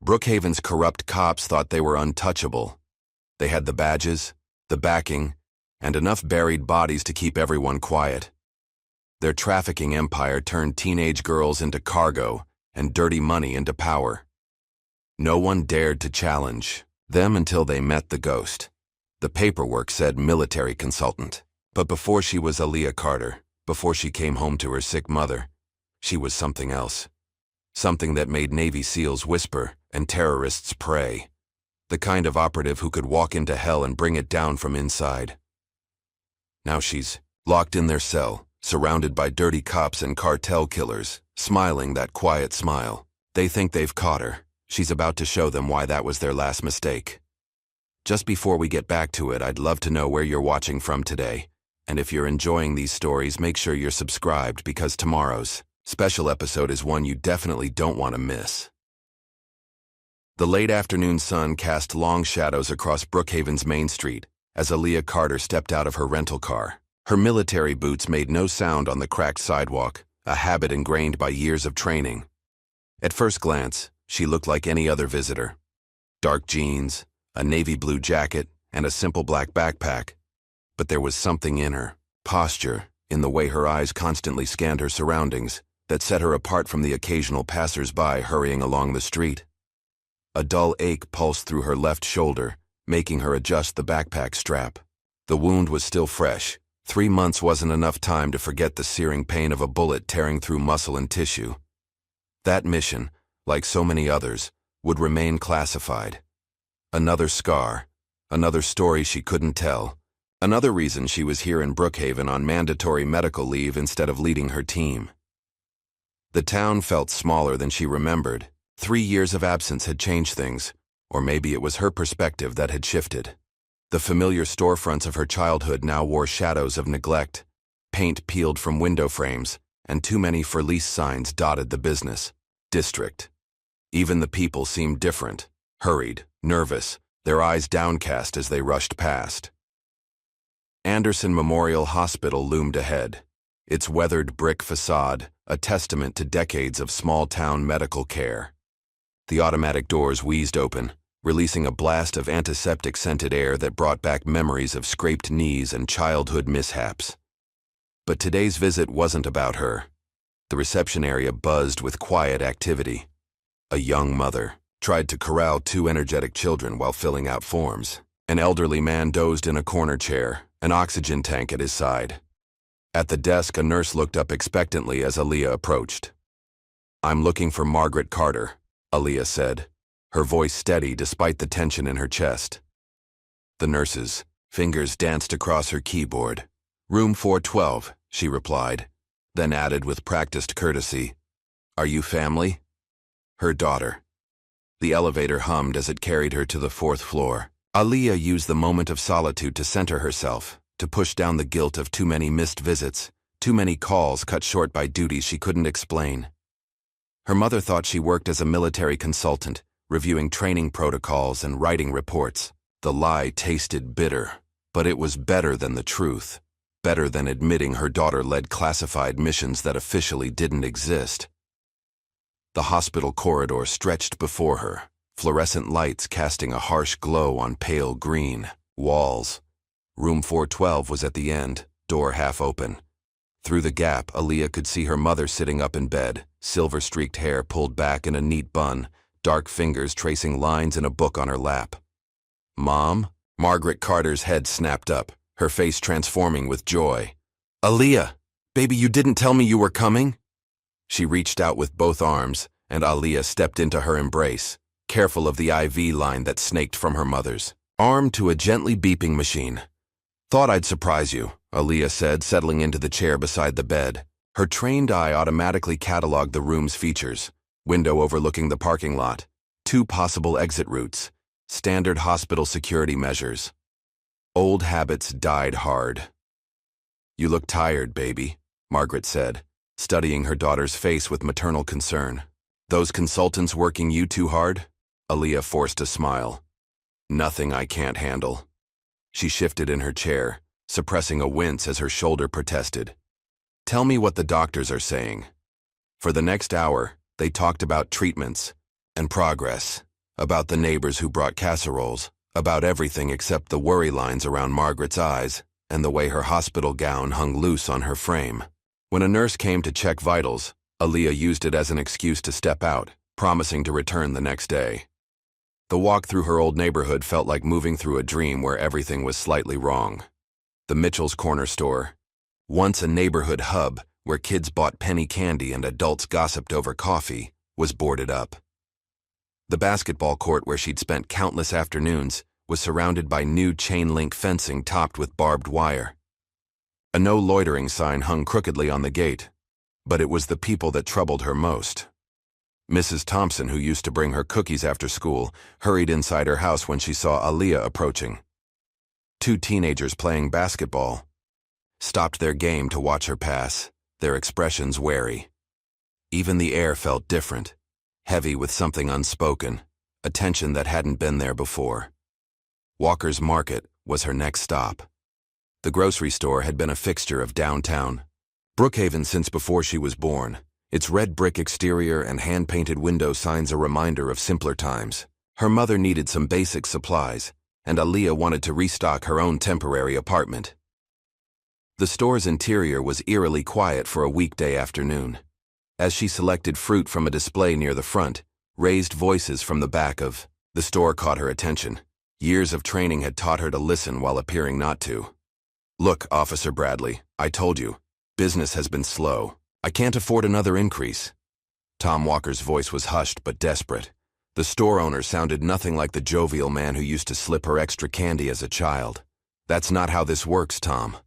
Brookhaven's corrupt cops thought they were untouchable. They had the badges, the backing, and enough buried bodies to keep everyone quiet. Their trafficking empire turned teenage girls into cargo and dirty money into power. No one dared to challenge them until they met the ghost. The paperwork said military consultant. But before she was Aaliyah Carter, before she came home to her sick mother, she was something else. Something that made Navy SEALs whisper and terrorists pray. The kind of operative who could walk into hell and bring it down from inside. Now she's locked in their cell, surrounded by dirty cops and cartel killers, smiling that quiet smile. They think they've caught her. She's about to show them why that was their last mistake. Just before we get back to it, I'd love to know where you're watching from today. And if you're enjoying these stories, make sure you're subscribed because tomorrow's special episode is one you definitely don't want to miss. The late afternoon sun cast long shadows across Brookhaven's Main Street as Aaliyah Carter stepped out of her rental car. Her military boots made no sound on the cracked sidewalk, a habit ingrained by years of training. At first glance, she looked like any other visitor. Dark jeans, a navy blue jacket, and a simple black backpack. But there was something in her posture, in the way her eyes constantly scanned her surroundings, that set her apart from the occasional passers-by hurrying along the street. A dull ache pulsed through her left shoulder, making her adjust the backpack strap. The wound was still fresh. 3 months wasn't enough time to forget the searing pain of a bullet tearing through muscle and tissue. That mission, like so many others, would remain classified. Another scar, another story she couldn't tell, another reason she was here in Brookhaven on mandatory medical leave instead of leading her team. The town felt smaller than she remembered. 3 years of absence had changed things, or maybe it was her perspective that had shifted. The familiar storefronts of her childhood now wore shadows of neglect. Paint peeled from window frames, and too many for-lease signs dotted the business district. Even the people seemed different, hurried, nervous, their eyes downcast as they rushed past. Anderson Memorial Hospital loomed ahead, its weathered brick facade a testament to decades of small-town medical care. The automatic doors wheezed open, releasing a blast of antiseptic-scented air that brought back memories of scraped knees and childhood mishaps. But today's visit wasn't about her. The reception area buzzed with quiet activity. A young mother tried to corral 2 energetic children while filling out forms. An elderly man dozed in a corner chair, an oxygen tank at his side. At the desk, a nurse looked up expectantly as Aaliyah approached. "I'm looking for Margaret Carter," Aaliyah said, her voice steady despite the tension in her chest. The nurse's fingers danced across her keyboard. "Room 412, she replied, then added with practiced courtesy, "Are you family?" Her daughter. The elevator hummed as it carried her to the 4th floor. Aaliyah used the moment of solitude to center herself, to push down the guilt of too many missed visits, too many calls cut short by duties she couldn't explain. Her mother thought she worked as a military consultant, reviewing training protocols and writing reports. The lie tasted bitter, but it was better than the truth, better than admitting her daughter led classified missions that officially didn't exist. The hospital corridor stretched before her, fluorescent lights casting a harsh glow on pale green walls. Room 412 was at the end, door half open. Through the gap, Aaliyah could see her mother sitting up in bed, silver-streaked hair pulled back in a neat bun, dark fingers tracing lines in a book on her lap. "Mom?" Margaret Carter's head snapped up, her face transforming with joy. "Aaliyah, baby, you didn't tell me you were coming?" She reached out with both arms, and Aaliyah stepped into her embrace, careful of the IV line that snaked from her mother's arm to a gently beeping machine. "Thought I'd surprise you," Aaliyah said, settling into the chair beside the bed. Her trained eye automatically cataloged the room's features: window overlooking the parking lot, 2 possible exit routes, standard hospital security measures. Old habits died hard. "You look tired, baby," Margaret said, studying her daughter's face with maternal concern. "Those consultants working you too hard?" Aaliyah forced a smile. "Nothing I can't handle." She shifted in her chair, suppressing a wince as her shoulder protested. "Tell me what the doctors are saying." For the next hour, they talked about treatments and progress. about the neighbors who brought casseroles, about everything except the worry lines around Margaret's eyes and the way her hospital gown hung loose on her frame. When a nurse came to check vitals, Aaliyah used it as an excuse to step out, promising to return the next day. The walk through her old neighborhood felt like moving through a dream where everything was slightly wrong. The Mitchell's Corner Store, once a neighborhood hub where kids bought penny candy and adults gossiped over coffee, was boarded up. The basketball court where she'd spent countless afternoons was surrounded by new chain-link fencing topped with barbed wire. A no loitering sign hung crookedly on the gate, but it was the people that troubled her most. Mrs. Thompson, who used to bring her cookies after school, hurried inside her house when she saw Aaliyah approaching. Two teenagers playing basketball stopped their game to watch her pass, their expressions wary. Even the air felt different, heavy with something unspoken, a tension that hadn't been there before. Walker's Market was her next stop. The grocery store had been a fixture of downtown Brookhaven since before she was born, its red brick exterior and hand-painted window signs a reminder of simpler times. Her mother needed some basic supplies, and Aaliyah wanted to restock her own temporary apartment. The store's interior was eerily quiet for a weekday afternoon. As she selected fruit from a display near the front, raised voices from the back of the store caught her attention. Years of training had taught her to listen while appearing not to. "Look, Officer Bradley, I told you, business has been slow. I can't afford another increase." Tom Walker's voice was hushed but desperate. The store owner sounded nothing like the jovial man who used to slip her extra candy as a child. "That's not how this works, Tom."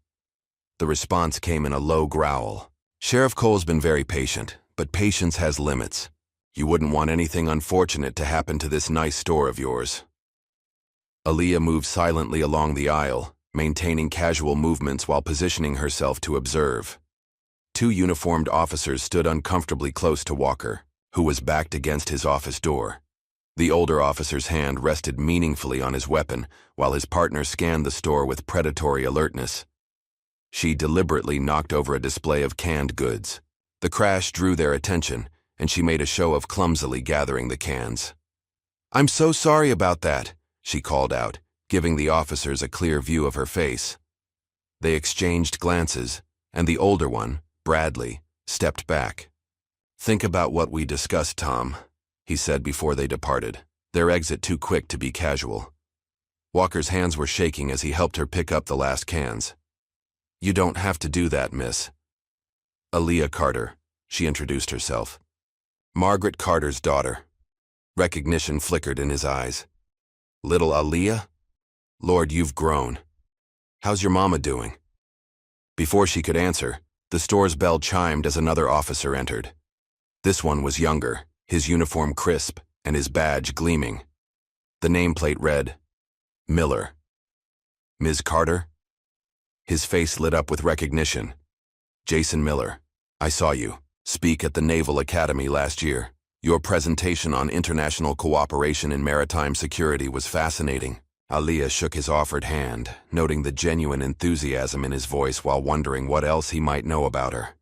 The response came in a low growl. "Sheriff Cole's been very patient, but patience has limits. You wouldn't want anything unfortunate to happen to this nice store of yours." Aaliyah moved silently along the aisle, maintaining casual movements while positioning herself to observe. Two uniformed officers stood uncomfortably close to Walker, who was backed against his office door. The older officer's hand rested meaningfully on his weapon, while his partner scanned the store with predatory alertness. She deliberately knocked over a display of canned goods. The crash drew their attention, and she made a show of clumsily gathering the cans. "I'm so sorry about that," she called out, giving the officers a clear view of her face. They exchanged glances, and the older one, Bradley, stepped back. "Think about what we discussed, Tom," he said before they departed, their exit too quick to be casual. Walker's hands were shaking as he helped her pick up the last cans. "You don't have to do that, miss." "Aaliyah Carter," she introduced herself. "Margaret Carter's daughter." Recognition flickered in his eyes. "Little Aaliyah? Lord, you've grown. How's your mama doing?" Before she could answer, the store's bell chimed as another officer entered. This one was younger, his uniform crisp and his badge gleaming. The nameplate read, Miller. "Ms. Carter?" His face lit up with recognition. "Jason Miller, I saw you speak at the Naval Academy last year. Your presentation on international cooperation in maritime security was fascinating." Aaliyah shook his offered hand, noting the genuine enthusiasm in his voice while wondering what else he might know about her.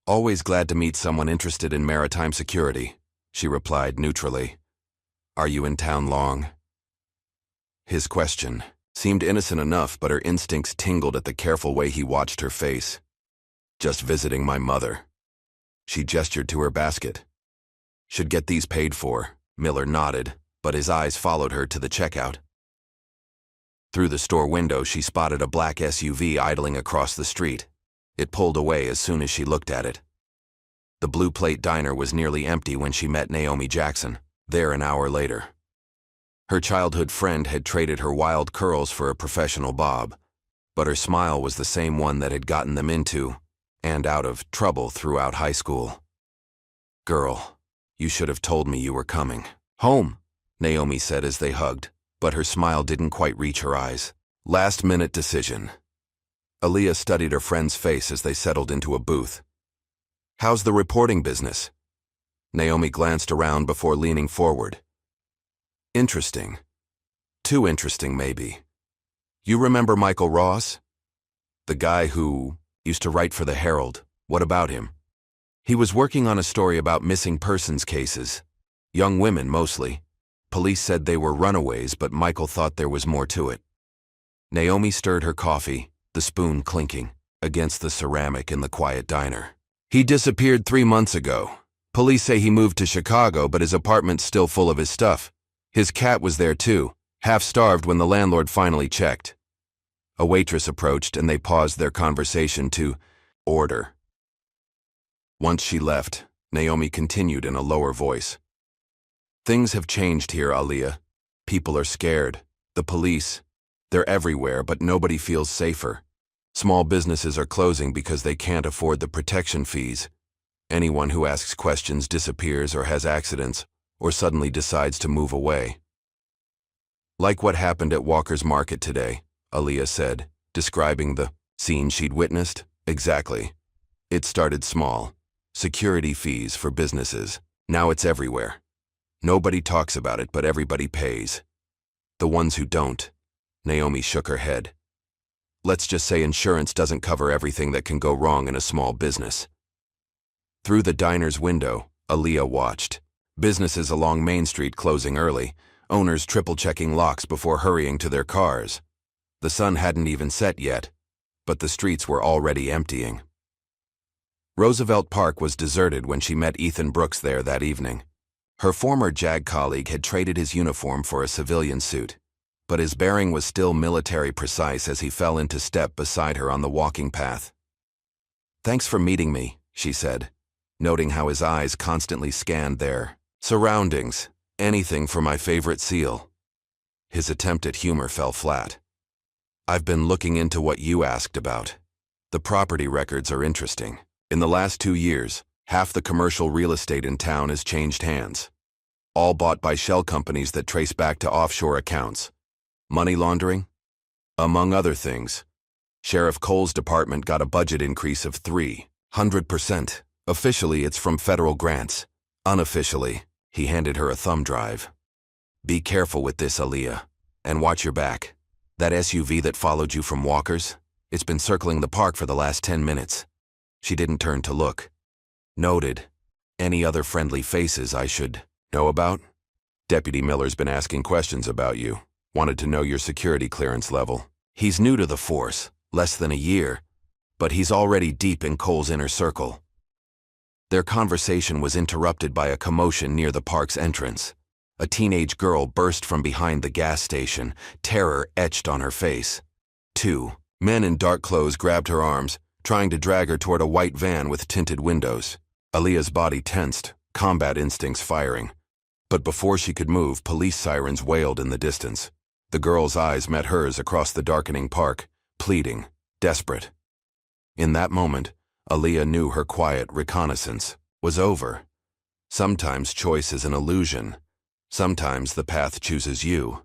"Always glad to meet someone interested in maritime security," she replied neutrally. "Are you in town long?" His question seemed innocent enough, but her instincts tingled at the careful way he watched her face. "Just visiting my mother." She gestured to her basket. "Should get these paid for." Miller nodded, but his eyes followed her to the checkout. Through the store window, she spotted a black SUV idling across the street. It pulled away as soon as she looked at it. The Blue Plate diner was nearly empty when she met Naomi Jackson, there an hour later. Her childhood friend had traded her wild curls for a professional bob, but her smile was the same one that had gotten them into and out of trouble throughout high school. "Girl, you should have told me you were coming." "Home," Naomi said as they hugged, but her smile didn't quite reach her eyes. "Last-minute decision." Aaliyah studied her friend's face as they settled into a booth. "How's the reporting business?" Naomi glanced around before leaning forward. "Interesting. Too interesting, maybe. You remember Michael Ross? The guy who used to write for the Herald. What about him?" "He was working on a story about missing persons cases. Young women, mostly. Police said they were runaways, but Michael thought there was more to it. Naomi stirred her coffee, the spoon clinking, against the ceramic in the quiet diner. He disappeared 3 months ago. Police say he moved to Chicago, but his apartment's still full of his stuff. His cat was there too, half-starved when the landlord finally checked. A waitress approached and they paused their conversation to order. Once she left, Naomi continued in a lower voice. Things have changed here, Aaliyah. People are scared. The police, they're everywhere, but nobody feels safer. Small businesses are closing because they can't afford the protection fees. Anyone who asks questions disappears or has accidents, or suddenly decides to move away. Like what happened at Walker's Market today, Aaliyah said, describing the scene she'd witnessed. Exactly. It started small. Security fees for businesses. Now it's everywhere. Nobody talks about it, but everybody pays. The ones who don't. Naomi shook her head. Let's just say insurance doesn't cover everything that can go wrong in a small business. Through the diner's window, Aaliyah watched. Businesses along Main Street closing early, owners triple-checking locks before hurrying to their cars. The sun hadn't even set yet, but the streets were already emptying. Roosevelt Park was deserted when she met Ethan Brooks there that evening. Her former JAG colleague had traded his uniform for a civilian suit, but his bearing was still military precise as he fell into step beside her on the walking path. "Thanks for meeting me," she said, noting how his eyes constantly scanned their surroundings, anything for my favorite seal. His attempt at humor fell flat. "I've been looking into what you asked about. The property records are interesting. In the last 2 years, half the commercial real estate in town has changed hands. All bought by shell companies that trace back to offshore accounts. Money laundering? Among other things. Sheriff Cole's department got a budget increase of 300%. Officially, it's from federal grants. Unofficially, he handed her a thumb drive. Be careful with this, Aaliyah, and watch your back. That SUV that followed you from Walker's? It's been circling the park for the last 10 minutes. She didn't turn to look. Noted. Any other friendly faces I should know about? Deputy Miller's been asking questions about you. Wanted to know your security clearance level. He's new to the force, less than a year, but he's already deep in Cole's inner circle." Their conversation was interrupted by a commotion near the park's entrance. A teenage girl burst from behind the gas station, terror etched on her face. 2 men in dark clothes grabbed her arms, trying to drag her toward a white van with tinted windows. Aaliyah's body tensed, combat instincts firing. But before she could move, police sirens wailed in the distance. The girl's eyes met hers across the darkening park, pleading, desperate. In that moment, Aaliyah knew her quiet reconnaissance was over. Sometimes choice is an illusion. Sometimes the path chooses you.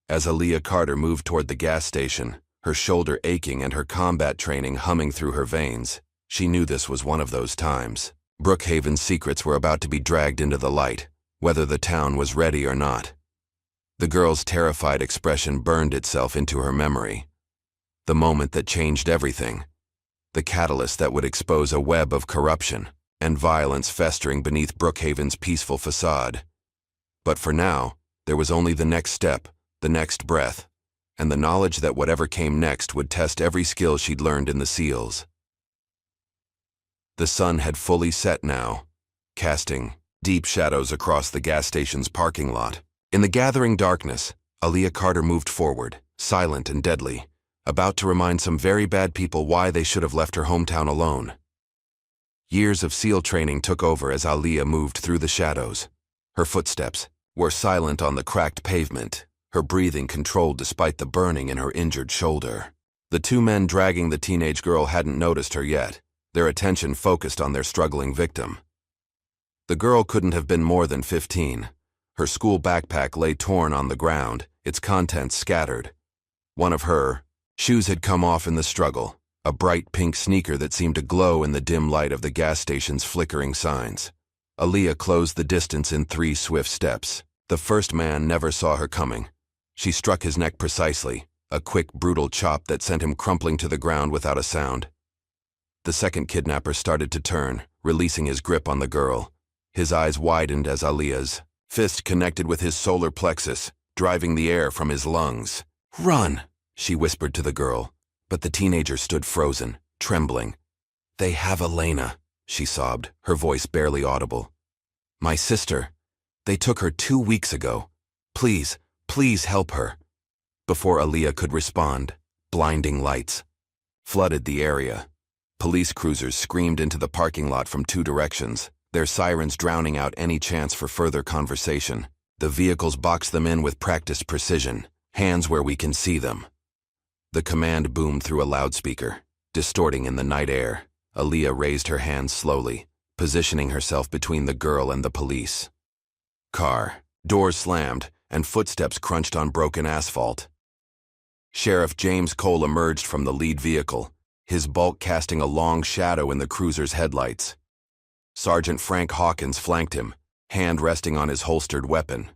As Aaliyah Carter moved toward the gas station, her shoulder aching and her combat training humming through her veins, she knew this was one of those times. Brookhaven's secrets were about to be dragged into the light, whether the town was ready or not. The girl's terrified expression burned itself into her memory. The moment that changed everything. The catalyst that would expose a web of corruption and violence festering beneath Brookhaven's peaceful facade. But for now, there was only the next step, the next breath, and the knowledge that whatever came next would test every skill she'd learned in the SEALs. The sun had fully set now, casting deep shadows across the gas station's parking lot. In the gathering darkness, Aaliyah Carter moved forward, silent and deadly, about to remind some very bad people why they should have left her hometown alone. Years of SEAL training took over as Aaliyah moved through the shadows. Her footsteps were silent on the cracked pavement, her breathing controlled despite the burning in her injured shoulder. The 2 men dragging the teenage girl hadn't noticed her yet, their attention focused on their struggling victim. The girl couldn't have been more than 15. Her school backpack lay torn on the ground, its contents scattered. One of her shoes had come off in the struggle, a bright pink sneaker that seemed to glow in the dim light of the gas station's flickering signs. Aaliyah closed the distance in 3 swift steps. The first man never saw her coming. She struck his neck precisely, a quick, brutal chop that sent him crumpling to the ground without a sound. The second kidnapper started to turn, releasing his grip on the girl. His eyes widened as Aaliyah's fist connected with his solar plexus, driving the air from his lungs. "Run," she whispered to the girl, but the teenager stood frozen, trembling. "They have Elena," she sobbed, her voice barely audible. "My sister. They took her 2 weeks ago. Please, please help her." Before Aaliyah could respond, blinding lights flooded the area. Police cruisers screamed into the parking lot from 2 directions, their sirens drowning out any chance for further conversation. The vehicles boxed them in with practiced precision, hands where we can see them. The command boomed through a loudspeaker, distorting in the night air. Aaliyah raised her hands slowly, positioning herself between the girl and the police. Car. Doors slammed, and footsteps crunched on broken asphalt. Sheriff James Cole emerged from the lead vehicle, his bulk casting a long shadow in the cruiser's headlights. Sergeant Frank Hawkins flanked him, hand resting on his holstered weapon.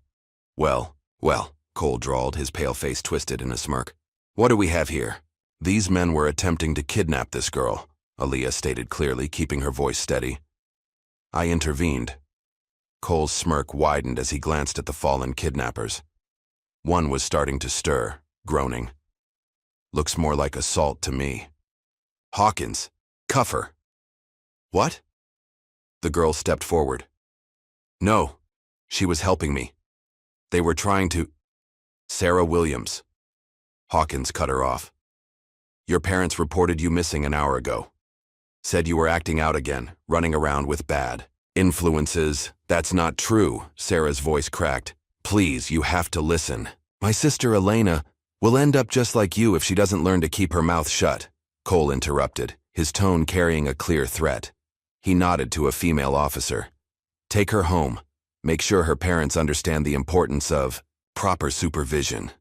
Well, Cole drawled, his pale face twisted in a smirk. "What do we have here?" "These men were attempting to kidnap this girl," Aaliyah stated clearly, keeping her voice steady. "I intervened." Cole's smirk widened as he glanced at the fallen kidnappers. One was starting to stir, groaning. "Looks more like assault to me." "Hawkins, cuff her." "What?" The girl stepped forward. "No, she was helping me. They were trying to—" "Sarah Williams." Hawkins cut her off. "Your parents reported you missing an hour ago. Said you were acting out again, running around with bad influences." "That's not true," Sarah's voice cracked. "Please, you have to listen. My sister Elena will end up just like you if she doesn't learn to keep her mouth shut." Cole interrupted, his tone carrying a clear threat. He nodded to a female officer. "Take her home. Make sure her parents understand the importance of proper supervision."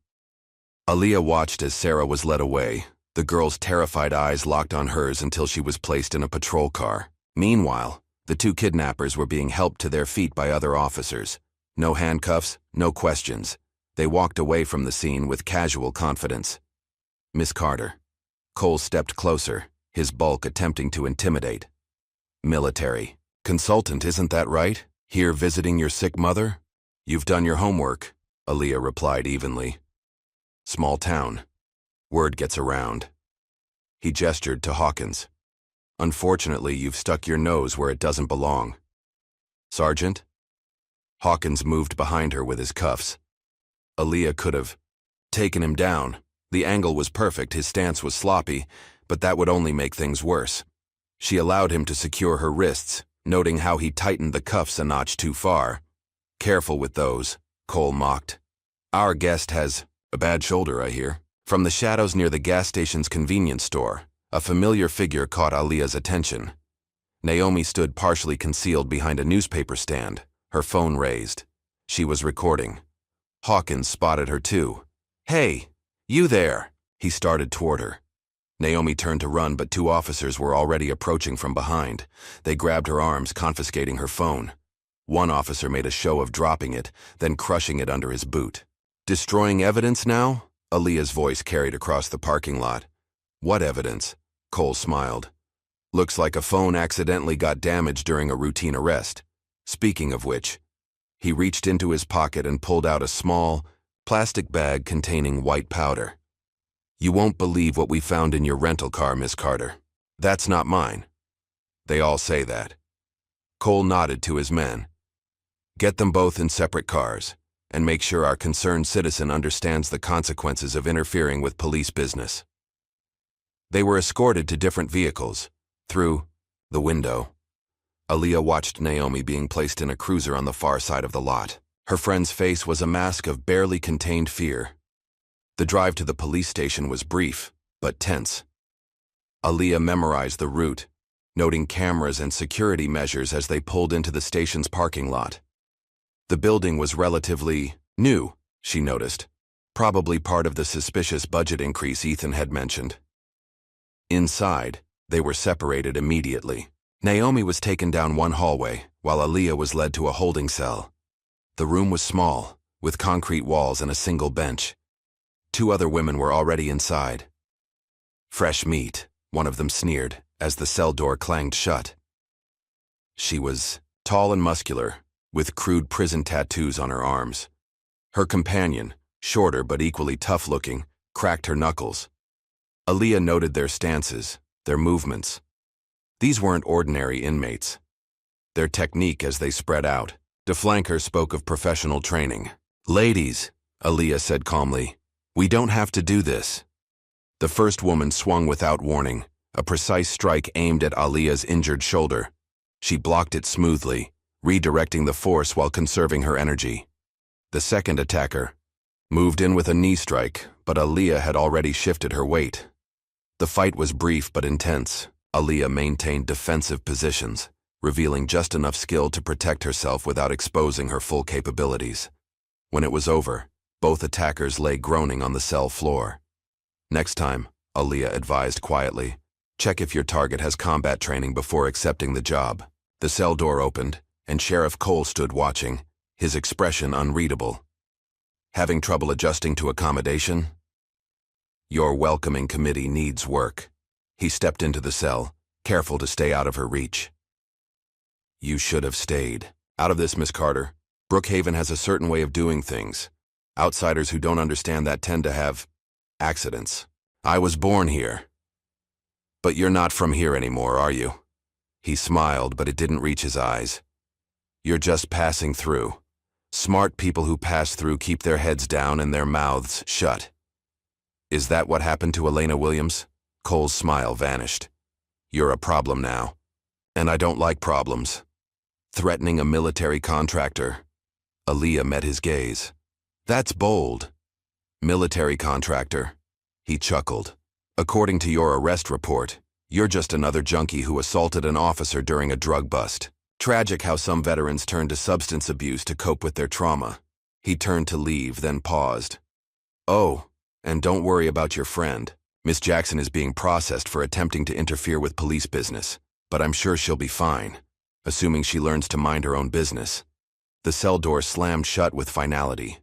Aaliyah watched as Sarah was led away, the girl's terrified eyes locked on hers until she was placed in a patrol car. Meanwhile, the 2 kidnappers were being helped to their feet by other officers. No handcuffs, no questions. They walked away from the scene with casual confidence. "Miss Carter." Cole stepped closer, his bulk attempting to intimidate. "Military consultant, isn't that right? Here visiting your sick mother?" "You've done your homework," Aaliyah replied evenly. "Small town. Word gets around." He gestured to Hawkins. "Unfortunately, you've stuck your nose where it doesn't belong." "Sergeant?" Hawkins moved behind her with his cuffs. Aaliyah could have taken him down. The angle was perfect, his stance was sloppy, but that would only make things worse. She allowed him to secure her wrists, noting how he tightened the cuffs a notch too far. "Careful with those," Cole mocked. "Our guest has a bad shoulder, I hear." From the shadows near the gas station's convenience store, a familiar figure caught Aaliyah's attention. Naomi stood partially concealed behind a newspaper stand, her phone raised. She was recording. Hawkins spotted her too. "Hey, you there!" He started toward her. Naomi turned to run, but 2 officers were already approaching from behind. They grabbed her arms, confiscating her phone. One officer made a show of dropping it, then crushing it under his boot. "Destroying evidence now?" Aaliyah's voice carried across the parking lot. "What evidence?" Cole smiled. "Looks like a phone accidentally got damaged during a routine arrest. Speaking of which," he reached into his pocket and pulled out a small, plastic bag containing white powder. "You won't believe what we found in your rental car, Miss Carter. That's not mine." "They all say that." Cole nodded to his men. "Get them both in separate cars, and make sure our concerned citizen understands the consequences of interfering with police business." They were escorted to different vehicles. Through the window, Aaliyah watched Naomi being placed in a cruiser on the far side of the lot. Her friend's face was a mask of barely contained fear. The drive to the police station was brief, but tense. Aaliyah memorized the route, noting cameras and security measures as they pulled into the station's parking lot. The building was relatively new, she noticed, probably part of the suspicious budget increase Ethan had mentioned. Inside, they were separated immediately. Naomi was taken down one hallway, while Aaliyah was led to a holding cell. The room was small, with concrete walls and a single bench. 2 other women were already inside. "Fresh meat," one of them sneered, as the cell door clanged shut. She was tall and muscular, with crude prison tattoos on her arms. Her companion, shorter but equally tough-looking, cracked her knuckles. Aaliyah noted their stances, their movements. These weren't ordinary inmates. Their technique as they spread out. The flanker spoke of professional training. "Ladies," Aaliyah said calmly, "we don't have to do this." The first woman swung without warning, a precise strike aimed at Aaliyah's injured shoulder. She blocked it smoothly, redirecting the force while conserving her energy. The second attacker moved in with a knee strike, but Aaliyah had already shifted her weight. The fight was brief but intense. Aaliyah maintained defensive positions, revealing just enough skill to protect herself without exposing her full capabilities. When it was over, both attackers lay groaning on the cell floor. "Next time," Aaliyah advised quietly, "check if your target has combat training before accepting the job." The cell door opened, and Sheriff Cole stood watching, his expression unreadable. "Having trouble adjusting to accommodation? Your welcoming committee needs work." He stepped into the cell, careful to stay out of her reach. "You should have stayed. Out of this, Miss Carter. Brookhaven has a certain way of doing things. Outsiders who don't understand that tend to have accidents. I was born here. But you're not from here anymore, are you?" He smiled, but it didn't reach his eyes. "You're just passing through. Smart people who pass through keep their heads down and their mouths shut." "Is that what happened to Elena Williams?" Cole's smile vanished. "You're a problem now. And I don't like problems. Threatening a military contractor." Aaliyah met his gaze. "That's bold." "Military contractor?" He chuckled. "According to your arrest report, you're just another junkie who assaulted an officer during a drug bust. Tragic how some veterans turn to substance abuse to cope with their trauma." He turned to leave, then paused. "Oh, and don't worry about your friend. Miss Jackson is being processed for attempting to interfere with police business, but I'm sure she'll be fine, assuming she learns to mind her own business." The cell door slammed shut with finality.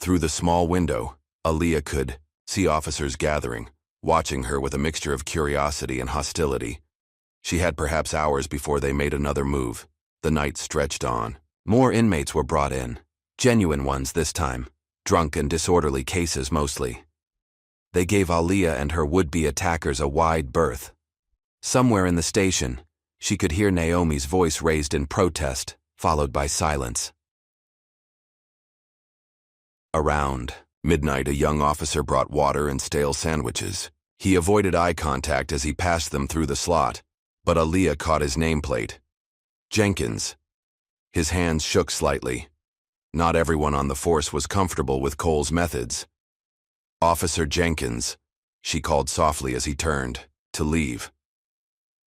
Through the small window, Aaliyah could see officers gathering, watching her with a mixture of curiosity and hostility. She had perhaps hours before they made another move. The night stretched on. More inmates were brought in, genuine ones this time, drunk and disorderly cases mostly. They gave Aaliyah and her would-be attackers a wide berth. Somewhere in the station, she could hear Naomi's voice raised in protest, followed by silence. Around midnight, a young officer brought water and stale sandwiches. He avoided eye contact as he passed them through the slot, but Aaliyah caught his nameplate. "Jenkins." His hands shook slightly. Not everyone on the force was comfortable with Cole's methods. "Officer Jenkins," she called softly as he turned to leave.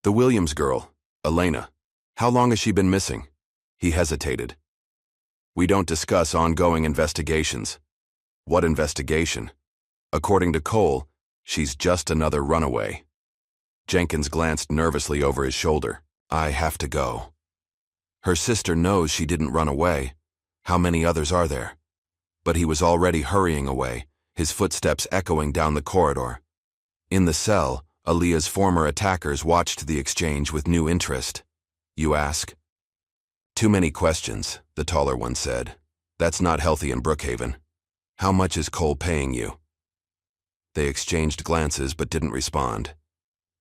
"The Williams girl, Elena. How long has she been missing?" He hesitated. "We don't discuss ongoing investigations." "What investigation?" "According to Cole, she's just another runaway." Jenkins glanced nervously over his shoulder. "I have to go." "Her sister knows she didn't run away. How many others are there?" But he was already hurrying away, his footsteps echoing down the corridor. In the cell, Aaliyah's former attackers watched the exchange with new interest. "You ask?" "Too many questions," the taller one said. "That's not healthy in Brookhaven. How much is Cole paying you?" They exchanged glances but didn't respond.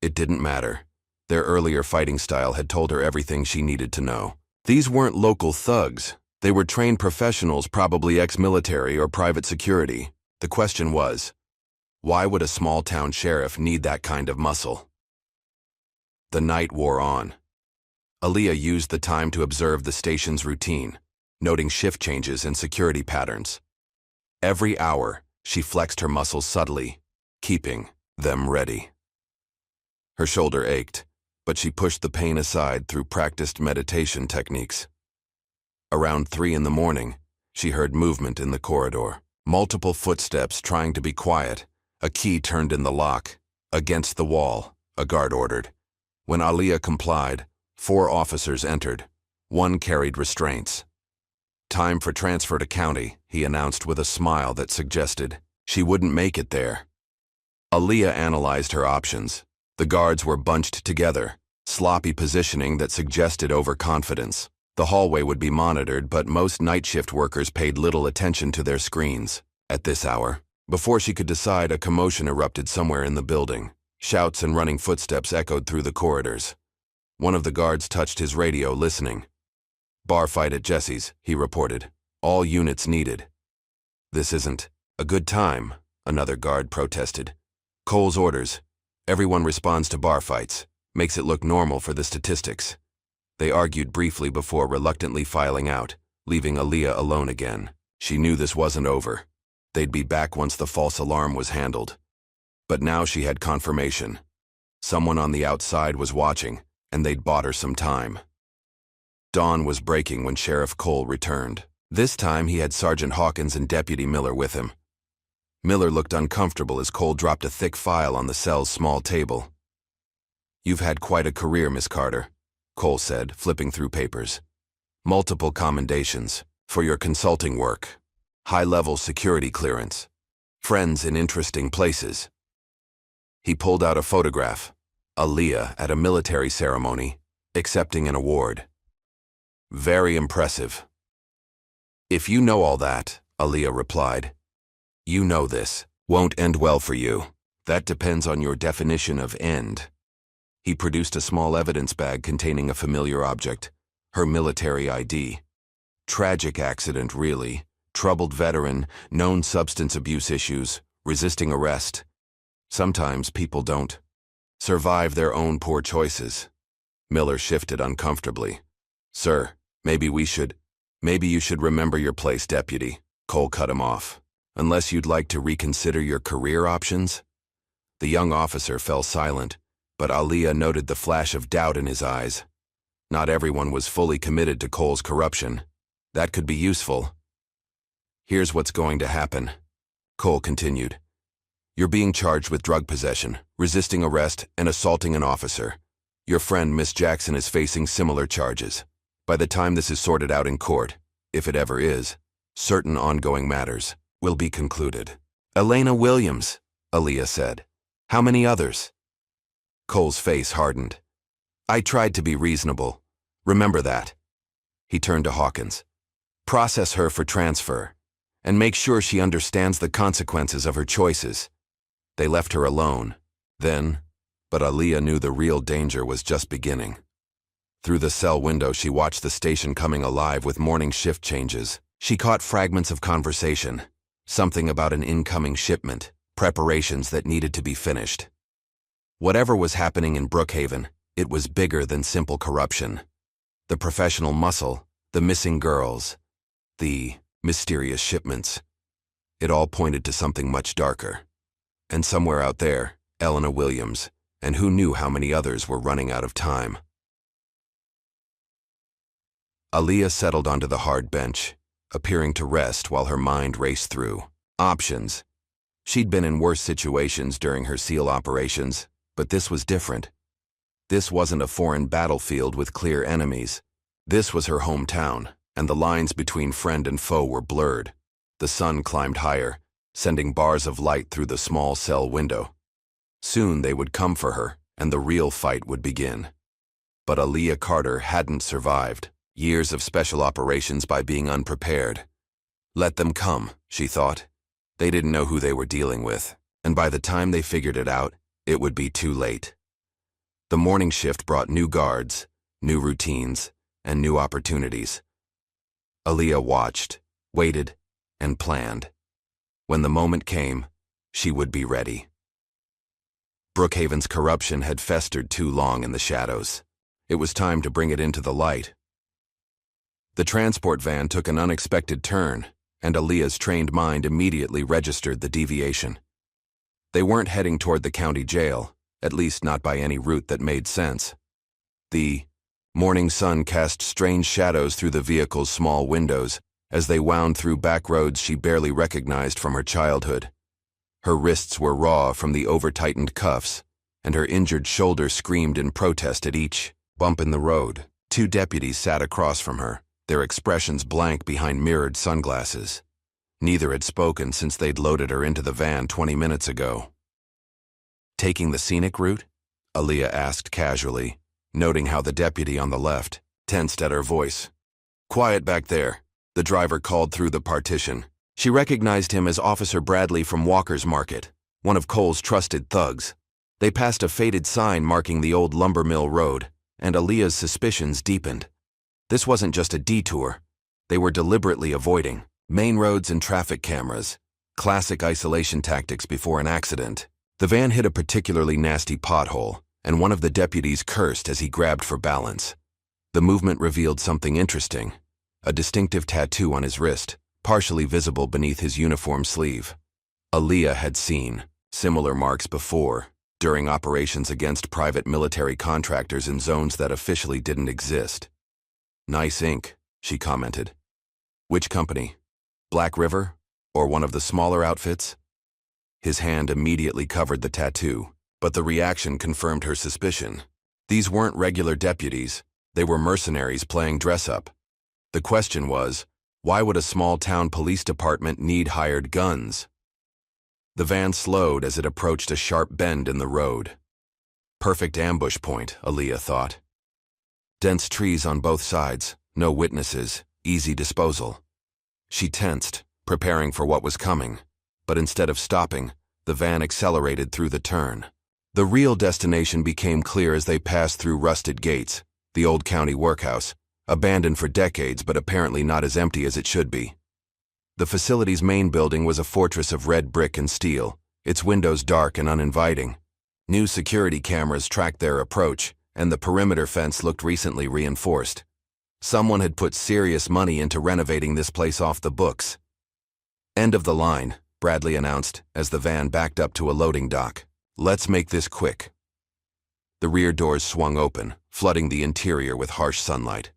It didn't matter. Their earlier fighting style had told her everything she needed to know. These weren't local thugs. They were trained professionals, probably ex-military or private security. The question was, why would a small-town sheriff need that kind of muscle? The night wore on. Aaliyah used the time to observe the station's routine, noting shift changes and security patterns. Every hour, she flexed her muscles subtly, keeping them ready. Her shoulder ached, but she pushed the pain aside through practiced meditation techniques. Around 3 in the morning, she heard movement in the corridor. Multiple footsteps trying to be quiet. A key turned in the lock. "Against the wall," a guard ordered. When Aaliyah complied, 4 officers entered. One carried restraints. "Time for transfer to county," he announced with a smile that suggested she wouldn't make it there. Aaliyah analyzed her options. The guards were bunched together, sloppy positioning that suggested overconfidence. The hallway would be monitored, but most night shift workers paid little attention to their screens. At this hour, before she could decide, a commotion erupted somewhere in the building. Shouts and running footsteps echoed through the corridors. One of the guards touched his radio, listening. "Bar fight at Jesse's," he reported. "All units needed." "This isn't a good time," another guard protested. "Cole's orders. Everyone responds to bar fights. Makes it look normal for the statistics." They argued briefly before reluctantly filing out, leaving Aaliyah alone again. She knew this wasn't over. They'd be back once the false alarm was handled. But now she had confirmation. Someone on the outside was watching, and they'd bought her some time. Dawn was breaking when Sheriff Cole returned. This time he had Sergeant Hawkins and Deputy Miller with him. Miller looked uncomfortable as Cole dropped a thick file on the cell's small table. "You've had quite a career, Miss Carter," Cole said, flipping through papers. "Multiple commendations for your consulting work. High-level security clearance. Friends in interesting places." He pulled out a photograph. Aaliyah at a military ceremony, accepting an award. "Very impressive." "If you know all that," Aaliyah replied, "you know this won't end well for you. That depends on your definition of end." He produced a small evidence bag containing a familiar object, her military ID. Tragic accident, really. Troubled veteran, known substance abuse issues, resisting arrest. Sometimes people don't survive their own poor choices. Miller shifted uncomfortably. "Sir, maybe you should remember your place, Deputy." Cole cut him off. "Unless you'd like to reconsider your career options?" The young officer fell silent, but Aaliyah noted the flash of doubt in his eyes. Not everyone was fully committed to Cole's corruption. That could be useful. "Here's what's going to happen," Cole continued. "You're being charged with drug possession, resisting arrest, and assaulting an officer. Your friend, Miss Jackson, is facing similar charges. By the time this is sorted out in court, if it ever is, certain ongoing matters will be concluded." "Elena Williams," Aaliyah said. "How many others?" Cole's face hardened. "I tried to be reasonable. Remember that." He turned to Hawkins. "Process her for transfer, and make sure she understands the consequences of her choices." They left her alone. But Aaliyah knew the real danger was just beginning. Through the cell window, she watched the station coming alive with morning shift changes. She caught fragments of conversation, something about an incoming shipment, preparations that needed to be finished. Whatever was happening in Brookhaven, it was bigger than simple corruption. The professional muscle, the missing girls, the mysterious shipments. It all pointed to something much darker. And somewhere out there, Elena Williams, and who knew how many others were running out of time. Aaliyah settled onto the hard bench, appearing to rest while her mind raced through options. She'd been in worse situations during her SEAL operations, but this was different. This wasn't a foreign battlefield with clear enemies. This was her hometown, and the lines between friend and foe were blurred. The sun climbed higher, sending bars of light through the small cell window. Soon they would come for her, and the real fight would begin. But Aaliyah Carter hadn't survived years of special operations by being unprepared. Let them come, she thought. They didn't know who they were dealing with, and by the time they figured it out, it would be too late. The morning shift brought new guards, new routines, and new opportunities. Aaliyah watched, waited, and planned. When the moment came, she would be ready. Brookhaven's corruption had festered too long in the shadows. It was time to bring it into the light. The transport van took an unexpected turn, and Aaliyah's trained mind immediately registered the deviation. They weren't heading toward the county jail, at least not by any route that made sense. The morning sun cast strange shadows through the vehicle's small windows as they wound through back roads she barely recognized from her childhood. Her wrists were raw from the over-tightened cuffs, and her injured shoulder screamed in protest at each bump in the road. Two deputies sat across from her, their expressions blank behind mirrored sunglasses. Neither had spoken since they'd loaded her into the van 20 minutes ago. "Taking the scenic route?" Aaliyah asked casually, noting how the deputy on the left tensed at her voice. Quiet back there, the driver called through the partition. She recognized him as Officer Bradley from Walker's Market, one of Cole's trusted thugs. They passed a faded sign marking the old lumber mill road, and Aaliyah's suspicions deepened. This wasn't just a detour. They were deliberately avoiding main roads and traffic cameras, classic isolation tactics before an accident. The van hit a particularly nasty pothole, and one of the deputies cursed as he grabbed for balance. The movement revealed something interesting: a distinctive tattoo on his wrist, partially visible beneath his uniform sleeve. Aaliyah had seen similar marks before, during operations against private military contractors in zones that officially didn't exist. "Nice ink," she commented. "Which company? Black River? Or one of the smaller outfits?" His hand immediately covered the tattoo, but the reaction confirmed her suspicion. These weren't regular deputies. They were mercenaries playing dress-up. The question was, why would a small-town police department need hired guns? The van slowed as it approached a sharp bend in the road. Perfect ambush point, Aaliyah thought. Dense trees on both sides, no witnesses, easy disposal. She tensed, preparing for what was coming, but instead of stopping, the van accelerated through the turn. The real destination became clear as they passed through rusted gates, the old county workhouse, abandoned for decades but apparently not as empty as it should be. The facility's main building was a fortress of red brick and steel, its windows dark and uninviting. New security cameras tracked their approach, and the perimeter fence looked recently reinforced. Someone had put serious money into renovating this place off the books. "End of the line," Bradley announced as the van backed up to a loading dock. "Let's make this quick." The rear doors swung open, flooding the interior with harsh sunlight.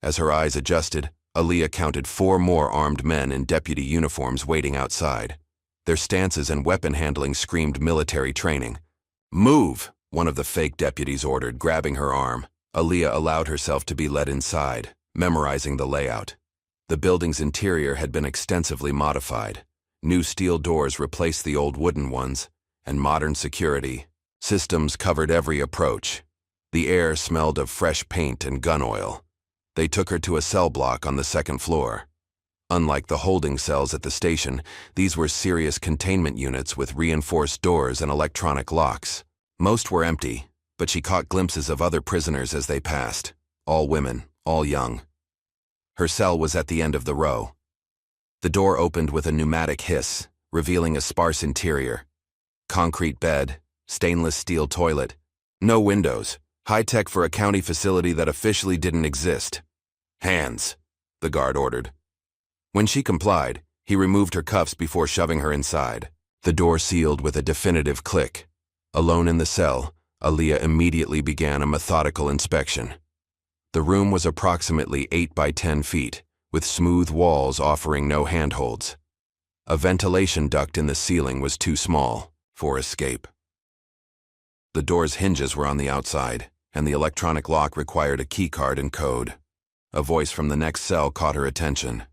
As her eyes adjusted, Aaliyah counted 4 more armed men in deputy uniforms waiting outside. Their stances and weapon handling screamed military training. "Move!" one of the fake deputies ordered, grabbing her arm. Aaliyah allowed herself to be led inside, memorizing the layout. The building's interior had been extensively modified. New steel doors replaced the old wooden ones, and modern security systems covered every approach. The air smelled of fresh paint and gun oil. They took her to a cell block on the 2nd floor. Unlike the holding cells at the station, these were serious containment units with reinforced doors and electronic locks. Most were empty, but she caught glimpses of other prisoners as they passed, all women, all young. Her cell was at the end of the row. The door opened with a pneumatic hiss, revealing a sparse interior. Concrete bed, stainless steel toilet, no windows, high-tech for a county facility that officially didn't exist. "Hands," the guard ordered. When she complied, he removed her cuffs before shoving her inside. The door sealed with a definitive click. Alone in the cell, Aaliyah immediately began a methodical inspection. The room was approximately 8 by 10 feet, with smooth walls offering no handholds. A ventilation duct in the ceiling was too small for escape. The door's hinges were on the outside, and the electronic lock required a keycard and code. A voice from the next cell caught her attention.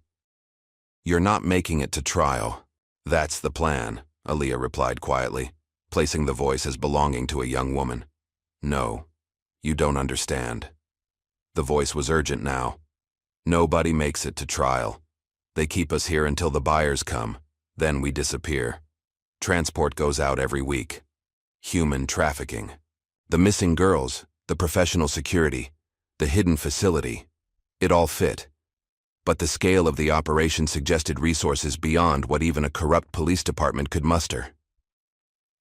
"You're not making it to trial. That's the plan," Aaliyah replied quietly, placing the voice as belonging to a young woman. "No, you don't understand." The voice was urgent now. "Nobody makes it to trial. They keep us here until the buyers come, then we disappear. Transport goes out every week. Human trafficking. The missing girls, the professional security, the hidden facility. It all fit. But the scale of the operation suggested resources beyond what even a corrupt police department could muster."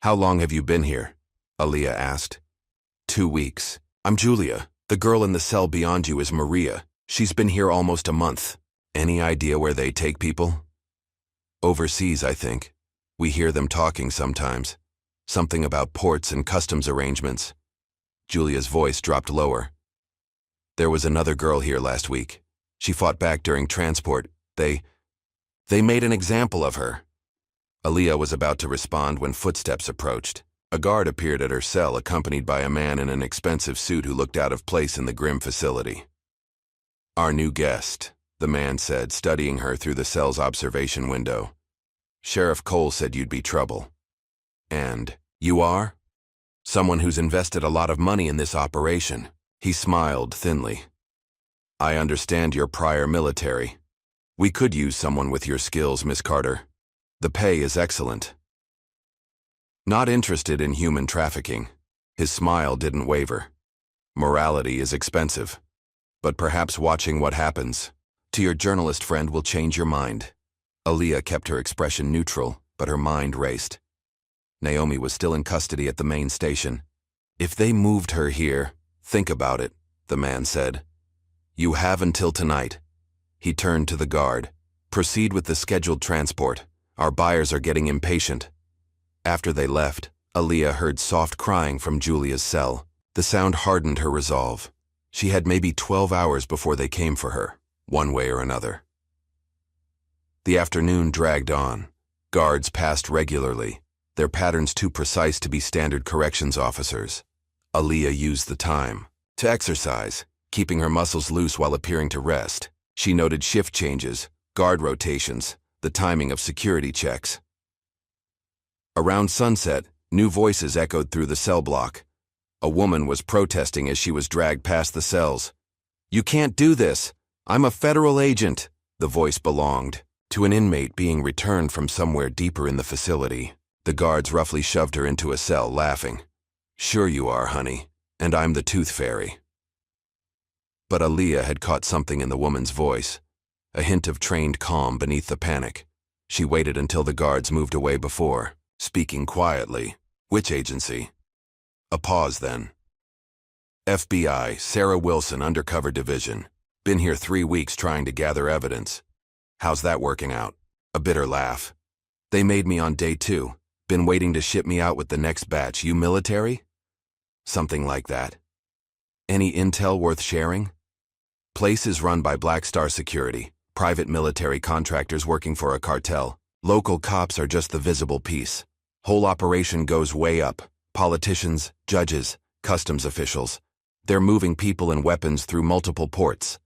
"How long have you been here?" Aaliyah asked. 2 weeks. "I'm Julia. The girl in the cell beyond you is Maria. She's been here almost a month. Any idea where they take people?" "Overseas, I think. We hear them talking sometimes. Something about ports and customs arrangements." Julia's voice dropped lower. "There was another girl here last week. She fought back during transport. They made an example of her." Aaliyah was about to respond when footsteps approached. A guard appeared at her cell accompanied by a man in an expensive suit who looked out of place in the grim facility. "Our new guest," the man said, studying her through the cell's observation window. "Sheriff Cole said you'd be trouble." "And you are?" "Someone who's invested a lot of money in this operation." He smiled thinly. I understand your prior military. We could use someone with your skills, Miss Carter. The pay is excellent. Not interested in human trafficking. His smile didn't waver. Morality is expensive. But perhaps watching what happens to your journalist friend will change your mind. Aaliyah kept her expression neutral, but her mind raced. Naomi was still in custody at the main station. If they moved her here, think about it, the man said. You have until tonight. He turned to the guard. Proceed with the scheduled transport. Our buyers are getting impatient. After they left, Aaliyah heard soft crying from Julia's cell. The sound hardened her resolve. She had maybe 12 hours before they came for her, one way or another. The afternoon dragged on. Guards passed regularly, their patterns too precise to be standard corrections officers. Aaliyah used the time to exercise, keeping her muscles loose while appearing to rest. She noted shift changes, guard rotations, the timing of security checks. Around sunset, new voices echoed through the cell block. A woman was protesting as she was dragged past the cells. You can't do this. I'm a federal agent. The voice belonged to an inmate being returned from somewhere deeper in the facility. The guards roughly shoved her into a cell, laughing. Sure you are, honey, and I'm the tooth fairy. But Aaliyah had caught something in the woman's voice, a hint of trained calm beneath the panic. She waited until the guards moved away before speaking quietly. Which agency? A pause then. FBI, Sarah Wilson, Undercover Division. Been here 3 weeks trying to gather evidence. How's that working out? A bitter laugh. They made me on day 2. Been waiting to ship me out with the next batch. You military? Something like that. Any intel worth sharing? Place is run by Black Star Security, private military contractors working for a cartel. Local cops are just the visible piece. Whole operation goes way up. Politicians, judges, customs officials. They're moving people and weapons through multiple ports.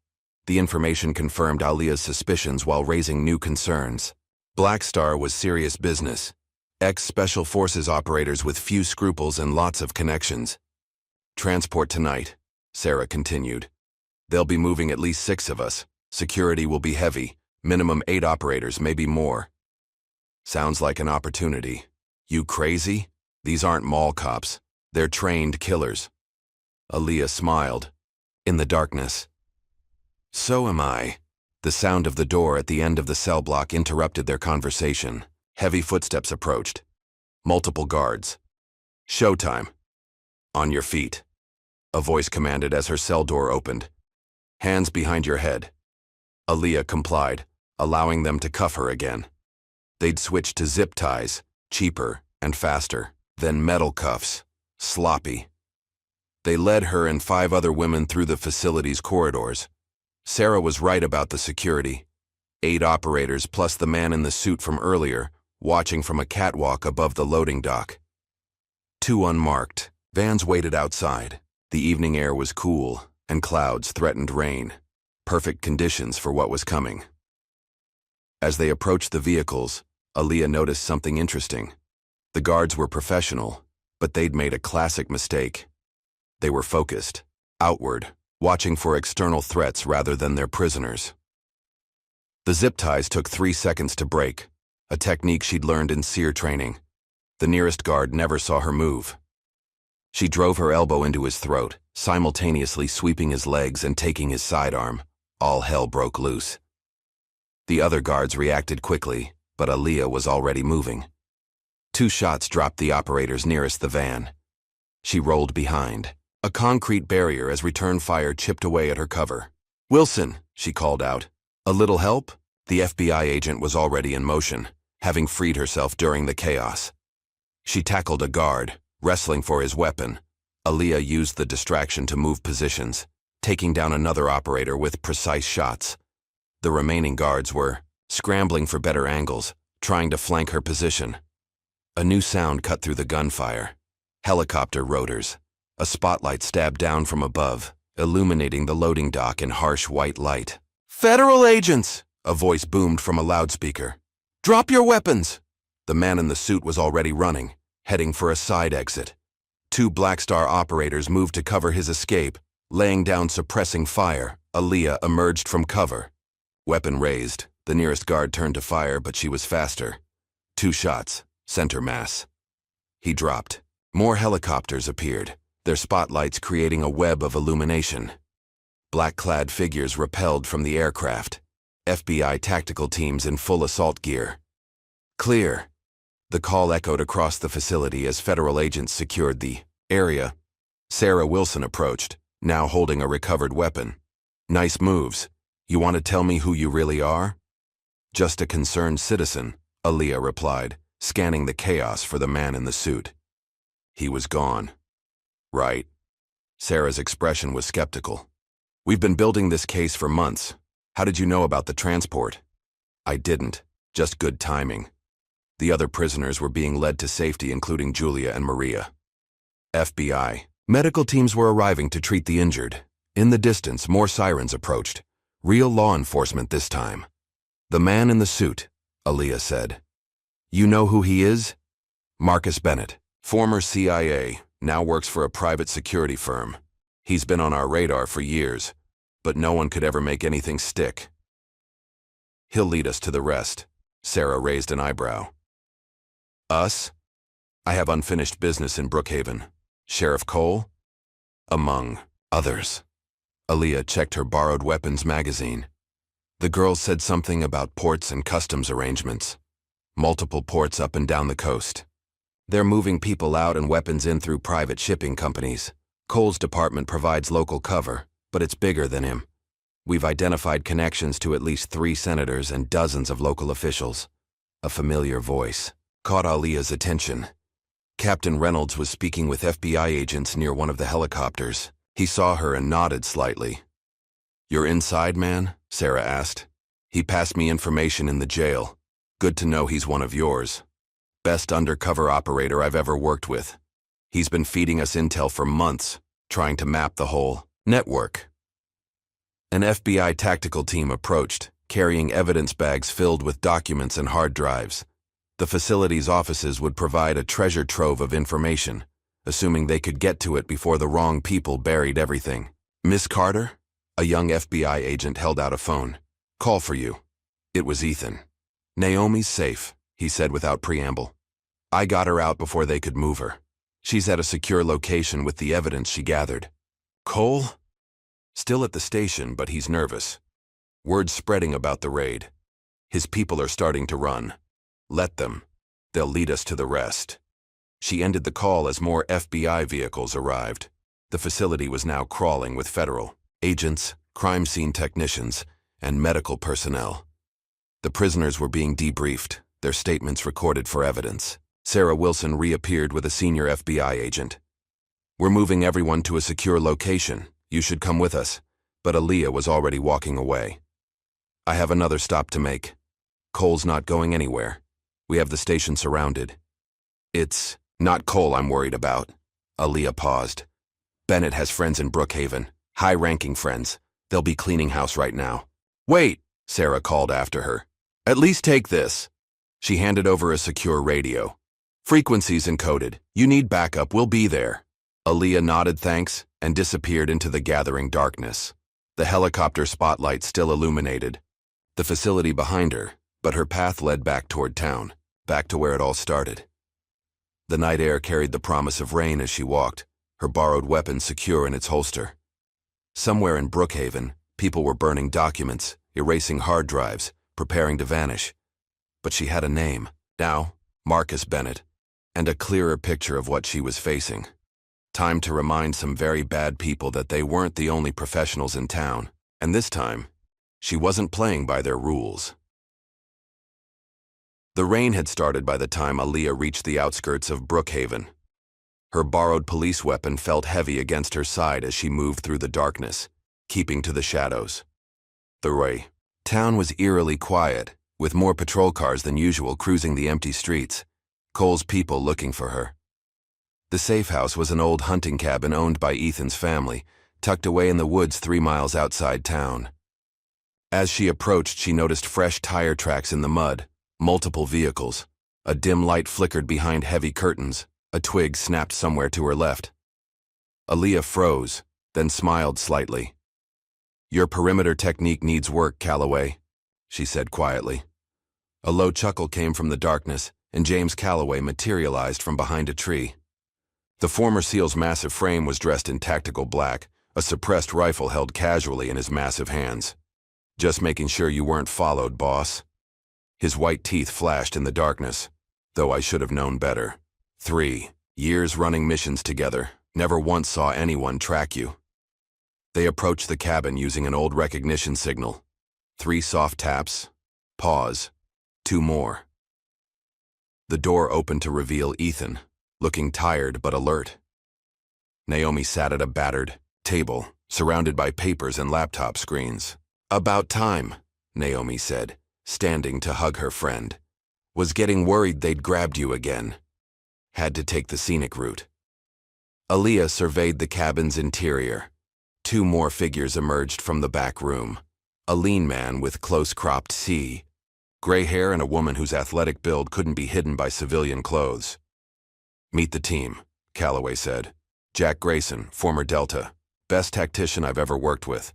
The information confirmed Aaliyah's suspicions while raising new concerns. Black Star was serious business. Ex-Special Forces operators with few scruples and lots of connections. Transport tonight, Sarah continued. They'll be moving at least 6 of us. Security will be heavy. Minimum 8 operators, maybe more. Sounds like an opportunity. You crazy? These aren't mall cops. They're trained killers. Aaliyah smiled. In the darkness. So am I. The sound of the door at the end of the cell block interrupted their conversation. Heavy footsteps approached. Multiple guards. Showtime. On your feet. A voice commanded as her cell door opened. Hands behind your head. Aaliyah complied, allowing them to cuff her again. They'd switched to zip ties, cheaper and faster, then metal cuffs, sloppy. They led her and 5 other women through the facility's corridors. Sarah was right about the security. 8 operators plus the man in the suit from earlier, watching from a catwalk above the loading dock. 2 unmarked. Vans waited outside. The evening air was cool, and clouds threatened rain. Perfect conditions for what was coming. As they approached the vehicles, Aaliyah noticed something interesting. The guards were professional, but they'd made a classic mistake. They were focused, outward, watching for external threats rather than their prisoners. The zip ties took 3 seconds to break, a technique she'd learned in SEER training. The nearest guard never saw her move. She drove her elbow into his throat, simultaneously sweeping his legs and taking his sidearm. All hell broke loose. The other guards reacted quickly, but Aaliyah was already moving. 2 shots dropped the operators nearest the van. She rolled behind, a concrete barrier as return fire chipped away at her cover. Wilson, she called out. A little help? The FBI agent was already in motion, having freed herself during the chaos. She tackled a guard, wrestling for his weapon. Aaliyah used the distraction to move positions, taking down another operator with precise shots. The remaining guards were scrambling for better angles, trying to flank her position. A new sound cut through the gunfire. Helicopter rotors. A spotlight stabbed down from above, illuminating the loading dock in harsh white light. Federal agents! A voice boomed from a loudspeaker. Drop your weapons! The man in the suit was already running, heading for a side exit. 2 Black Star operators moved to cover his escape, Laying down suppressing fire, Aaliyah emerged from cover. Weapon raised, the nearest guard turned to fire, but she was faster. 2 shots, center mass. He dropped. More helicopters appeared, their spotlights creating a web of illumination. Black-clad figures rappelled from the aircraft. FBI tactical teams in full assault gear. Clear. The call echoed across the facility as federal agents secured the area. Sarah Wilson approached, now holding a recovered weapon. Nice moves. You want to tell me who you really are? Just a concerned citizen, Aaliyah replied, scanning the chaos for the man in the suit. He was gone. Right. Sarah's expression was skeptical. We've been building this case for months. How did you know about the transport? I didn't. Just good timing. The other prisoners were being led to safety, including Julia and Maria. FBI. Medical teams were arriving to treat the injured. In the distance, more sirens approached. Real law enforcement this time. The man in the suit, Aaliyah said. You know who he is? Marcus Bennett, former CIA, now works for a private security firm. He's been on our radar for years, but no one could ever make anything stick. He'll lead us to the rest. Sarah raised an eyebrow. Us? I have unfinished business in Brookhaven. Sheriff Cole? Among others. Aaliyah checked her borrowed weapons magazine. The girl said something about ports and customs arrangements. Multiple ports up and down the coast. They're moving people out and weapons in through private shipping companies. Cole's department provides local cover, but it's bigger than him. We've identified connections to at least 3 senators and dozens of local officials. A familiar voice caught Aaliyah's attention. Captain Reynolds was speaking with FBI agents near one of the helicopters. He saw her and nodded slightly. You're inside, man? Sarah asked. He passed me information in the jail. Good to know he's one of yours. Best undercover operator I've ever worked with. He's been feeding us intel for months, trying to map the whole network. An FBI tactical team approached, carrying evidence bags filled with documents and hard drives. The facility's offices would provide a treasure trove of information, assuming they could get to it before the wrong people buried everything. Miss Carter? A young FBI agent held out a phone. Call for you. It was Ethan. Naomi's safe, he said without preamble. I got her out before they could move her. She's at a secure location with the evidence she gathered. Cole? Still at the station, but he's nervous. Word's spreading about the raid. His people are starting to run. Let them. They'll lead us to the rest. She ended the call as more FBI vehicles arrived. The facility was now crawling with federal agents, crime scene technicians, and medical personnel. The prisoners were being debriefed, their statements recorded for evidence. Sarah Wilson reappeared with a senior FBI agent. We're moving everyone to a secure location. You should come with us. But Aaliyah was already walking away. I have another stop to make. Cole's not going anywhere. We have the station surrounded. It's not Cole I'm worried about. Aaliyah paused. Bennett has friends in Brookhaven, high-ranking friends. They'll be cleaning house right now. Wait, Sarah called after her. At least take this. She handed over a secure radio. Frequencies encoded. You need backup. We'll be there. Aaliyah nodded thanks and disappeared into the gathering darkness. The helicopter spotlight still illuminated the facility behind her, but her path led back toward town, back to where it all started. The night air carried the promise of rain as she walked, her borrowed weapon secure in its holster. Somewhere in Brookhaven, people were burning documents, erasing hard drives, preparing to vanish. But she had a name, now Marcus Bennett, and a clearer picture of what she was facing. Time to remind some very bad people that they weren't the only professionals in town, and this time, she wasn't playing by their rules. The rain had started by the time Aaliyah reached the outskirts of Brookhaven. Her borrowed police weapon felt heavy against her side as she moved through the darkness, keeping to the shadows. The town was eerily quiet, with more patrol cars than usual cruising the empty streets, Cole's people looking for her. The safe house was an old hunting cabin owned by Ethan's family, tucked away in the woods 3 miles outside town. As she approached, she noticed fresh tire tracks in the mud, multiple vehicles. A dim light flickered behind heavy curtains. A twig snapped somewhere to her left. Aaliyah froze, then smiled slightly. "Your perimeter technique needs work, Calloway," she said quietly. A low chuckle came from the darkness, and James Calloway materialized from behind a tree. The former SEAL's massive frame was dressed in tactical black, a suppressed rifle held casually in his massive hands. "Just making sure you weren't followed, boss." His white teeth flashed in the darkness, though I should have known better. 3 years running missions together, never once saw anyone track you. They approached the cabin using an old recognition signal. 3 soft taps, pause, 2 more. The door opened to reveal Ethan, looking tired but alert. Naomi sat at a battered table, surrounded by papers and laptop screens. "About time," Naomi said, standing to hug her friend. "Was getting worried they'd grabbed you again. Had to take the scenic route." Aaliyah surveyed the cabin's interior. 2 more figures emerged from the back room. A lean man with close-cropped gray hair and a woman whose athletic build couldn't be hidden by civilian clothes. "Meet the team," Calloway said. "Jack Grayson, former Delta, best tactician I've ever worked with.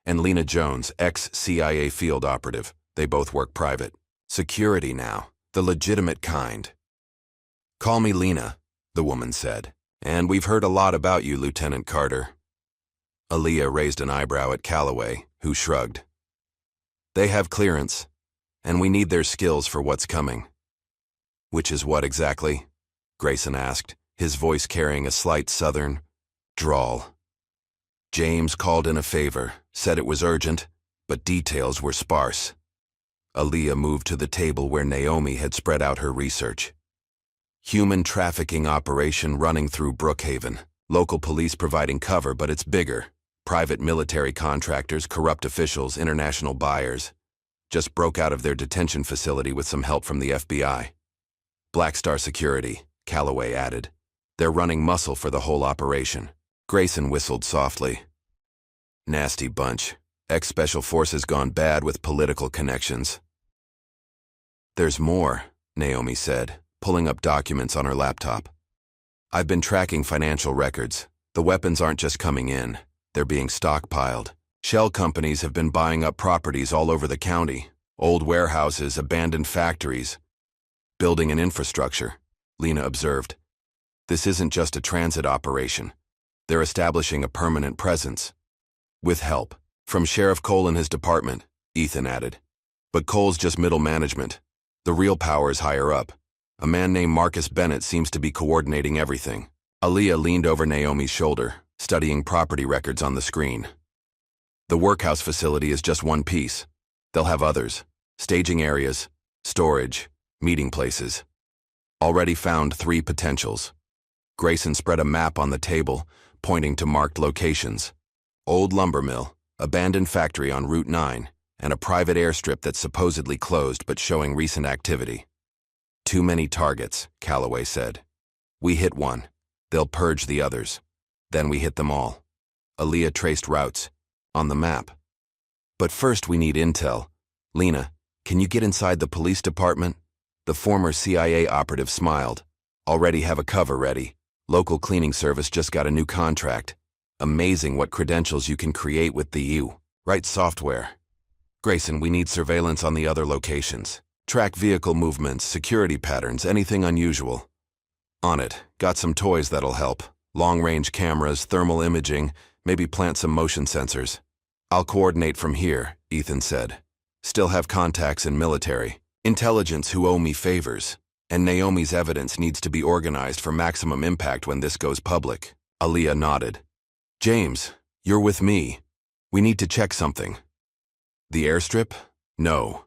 And Lena Jones, ex-CIA field operative. They both work private. Security now, the legitimate kind." "Call me Lena," the woman said. "And we've heard a lot about you, Lieutenant Carter." Aaliyah raised an eyebrow at Calloway, who shrugged. "They have clearance, and we need their skills for what's coming." "Which is what exactly?" Grayson asked, his voice carrying a slight southern drawl. "James called in a favor, said it was urgent, but details were sparse." Aaliyah moved to the table where Naomi had spread out her research. "Human trafficking operation running through Brookhaven. Local police providing cover, but it's bigger. Private military contractors, corrupt officials, international buyers. Just broke out of their detention facility with some help from the FBI. Black Star Security," Calloway added. "They're running muscle for the whole operation." Grayson whistled softly. "Nasty bunch. Ex-Special Forces gone bad with political connections." "There's more," Naomi said, pulling up documents on her laptop. "I've been tracking financial records. The weapons aren't just coming in. They're being stockpiled. Shell companies have been buying up properties all over the county. Old warehouses, abandoned factories. Building an infrastructure," Lena observed. "This isn't just a transit operation. They're establishing a permanent presence. With help from Sheriff Cole and his department," Ethan added. "But Cole's just middle management. The real power is higher up. A man named Marcus Bennett seems to be coordinating everything." Aaliyah leaned over Naomi's shoulder, studying property records on the screen. "The workhouse facility is just one piece. They'll have others. Staging areas, storage, meeting places. Already found 3 potentials." Grayson spread a map on the table, pointing to marked locations. Old lumber mill, abandoned factory on Route 9, and a private airstrip that's supposedly closed but showing recent activity. "Too many targets," Calloway said. "We hit one. They'll purge the others. Then we hit them all." Aaliyah traced routes on the map. "But first we need intel. Lena, can you get inside the police department?" The former CIA operative smiled. "Already have a cover ready. Local cleaning service just got a new contract. Amazing what credentials you can create with the right software. Grayson, we need surveillance on the other locations. Track vehicle movements, security patterns, anything unusual." "On it. Got some toys that'll help. Long-range cameras, thermal imaging, maybe plant some motion sensors." "I'll coordinate from here," Ethan said. "Still have contacts in military. Intelligence who owe me favors. And Naomi's evidence needs to be organized for maximum impact when this goes public." Aaliyah nodded. "James, you're with me. We need to check something." "The airstrip? No.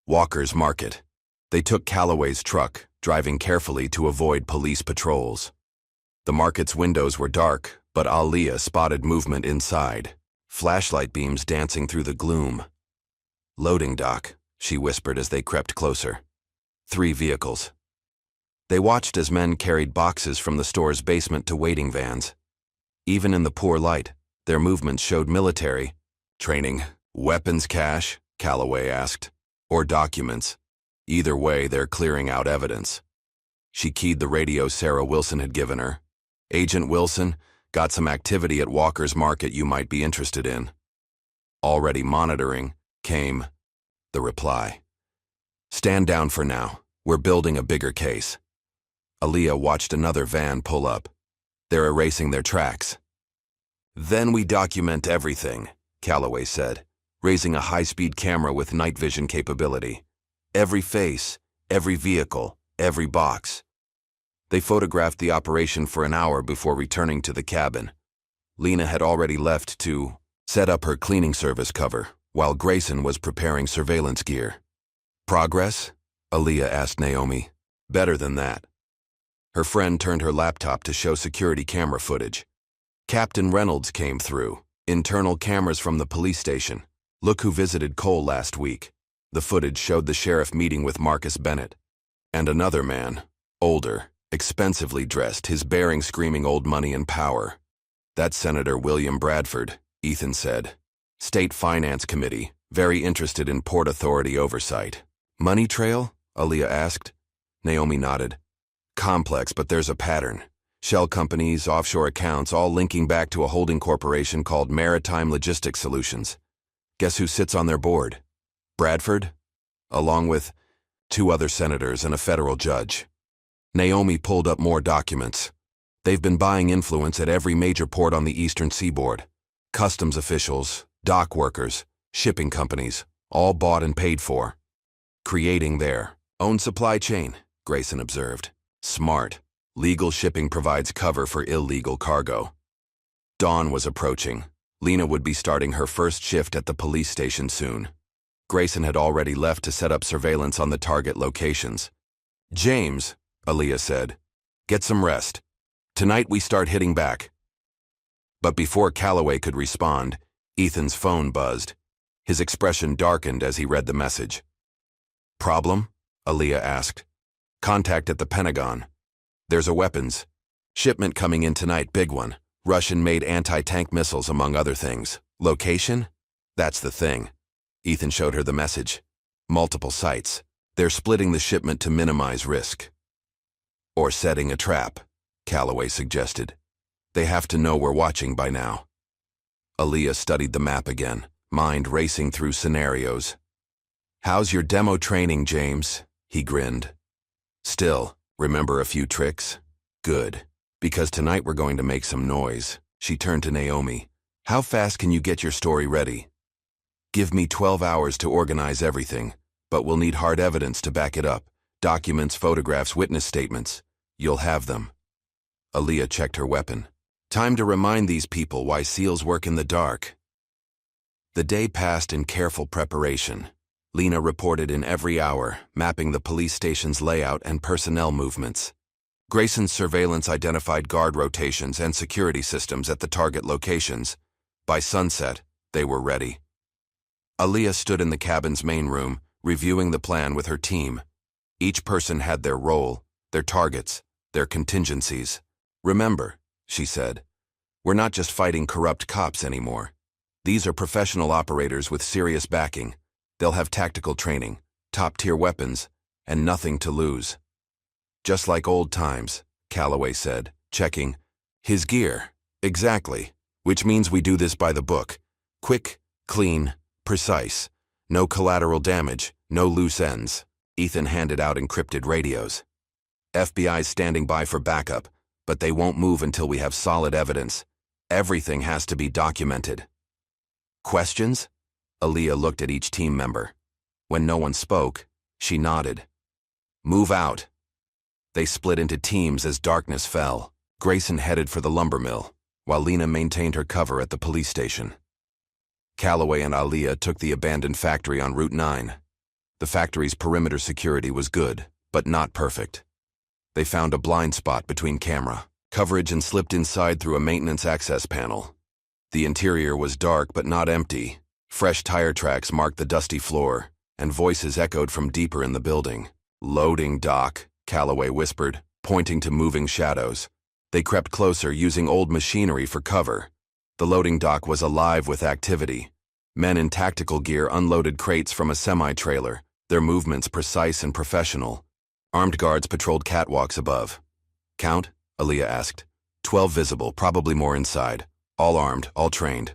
Walker's Market." They took Calloway's truck, driving carefully to avoid police patrols. The market's windows were dark, but Aaliyah spotted movement inside, flashlight beams dancing through the gloom. "Loading dock," she whispered as they crept closer. 3 vehicles. They watched as men carried boxes from the store's basement to waiting vans. Even in the poor light, their movements showed military training. "Weapons cache?" Calloway asked. "Or documents? Either way, they're clearing out evidence." She keyed the radio Sarah Wilson had given her. "Agent Wilson, Got some activity at Walker's Market you might be interested in. Already monitoring, came the reply. Stand down for now. We're building a bigger case. Aaliyah watched another van pull up. They're erasing their tracks. Then we document everything, Calloway said, raising a high-speed camera with night vision capability. Every face, every vehicle, every box. They photographed the operation for an hour before returning to the cabin. Lena had already left to set up her cleaning service cover, while Grayson was preparing surveillance gear. Progress? Aaliyah asked Naomi. Better than that. Her friend turned her laptop to show security camera footage. Captain Reynolds came through. Internal cameras from the police station. Look who visited Cole last week. The footage showed the sheriff meeting with Marcus Bennett. And another man, older, expensively dressed, his bearing screaming old money and power. That's Senator William Bradford, Ethan said. State Finance Committee, very interested in Port Authority oversight. Money trail? Aaliyah asked. Naomi nodded. Complex, but there's a pattern. Shell companies, offshore accounts, all linking back to a holding corporation called Maritime Logistics Solutions. Guess who sits on their board? Bradford? Along with 2 other senators and a federal judge. Naomi pulled up more documents. They've been buying influence at every major port on the eastern seaboard. Customs officials, dock workers, shipping companies, all bought and paid for. Creating their own supply chain, Grayson observed. Smart. Legal shipping provides cover for illegal cargo. Dawn was approaching. Lena would be starting her first shift at the police station soon. Grayson had already left to set up surveillance on the target locations. James, Aaliyah said, get some rest. Tonight we start hitting back. But before Calloway could respond, Ethan's phone buzzed. His expression darkened as he read the message. Problem? Aaliyah asked. Contact at the Pentagon. There's a weapons shipment coming in tonight, big one. Russian-made anti-tank missiles, among other things. Location? That's the thing. Ethan showed her the message. Multiple sites. They're splitting the shipment to minimize risk. Or setting a trap, Calloway suggested. They have to know we're watching by now. Aaliyah studied the map again, mind racing through scenarios. How's your demo training, James? He grinned. Still, remember a few tricks? Good. Because tonight we're going to make some noise. She turned to Naomi. How fast can you get your story ready? Give me 12 hours to organize everything, but we'll need hard evidence to back it up. Documents, photographs, witness statements. You'll have them. Aaliyah checked her weapon. Time to remind these people why SEALs work in the dark. The day passed in careful preparation. Lena reported in every hour, mapping the police station's layout and personnel movements. Grayson's surveillance identified guard rotations and security systems at the target locations. By sunset, they were ready. Aaliyah stood in the cabin's main room, reviewing the plan with her team. Each person had their role, their targets, their contingencies. Remember, she said, we're not just fighting corrupt cops anymore. These are professional operators with serious backing. They'll have tactical training, top-tier weapons, and nothing to lose. Just like old times, Calloway said, checking. His gear. Exactly. Which means we do this by the book. Quick, clean, precise. No collateral damage, no loose ends. Ethan handed out encrypted radios. FBI's standing by for backup, but they won't move until we have solid evidence. Everything has to be documented. Questions? Aaliyah looked at each team member. When no one spoke, she nodded. Move out. They split into teams as darkness fell. Grayson headed for the lumber mill, while Lena maintained her cover at the police station. Calloway and Aaliyah took the abandoned factory on Route 9. The factory's perimeter security was good, but not perfect. They found a blind spot between camera coverage and slipped inside through a maintenance access panel. The interior was dark but not empty. Fresh tire tracks marked the dusty floor, and voices echoed from deeper in the building. Loading dock, Calloway whispered, pointing to moving shadows. They crept closer, using old machinery for cover. The loading dock was alive with activity. Men in tactical gear unloaded crates from a semi-trailer, their movements precise and professional. Armed guards patrolled catwalks above. Count? Aaliyah asked. 12 visible, probably more inside. All armed, all trained.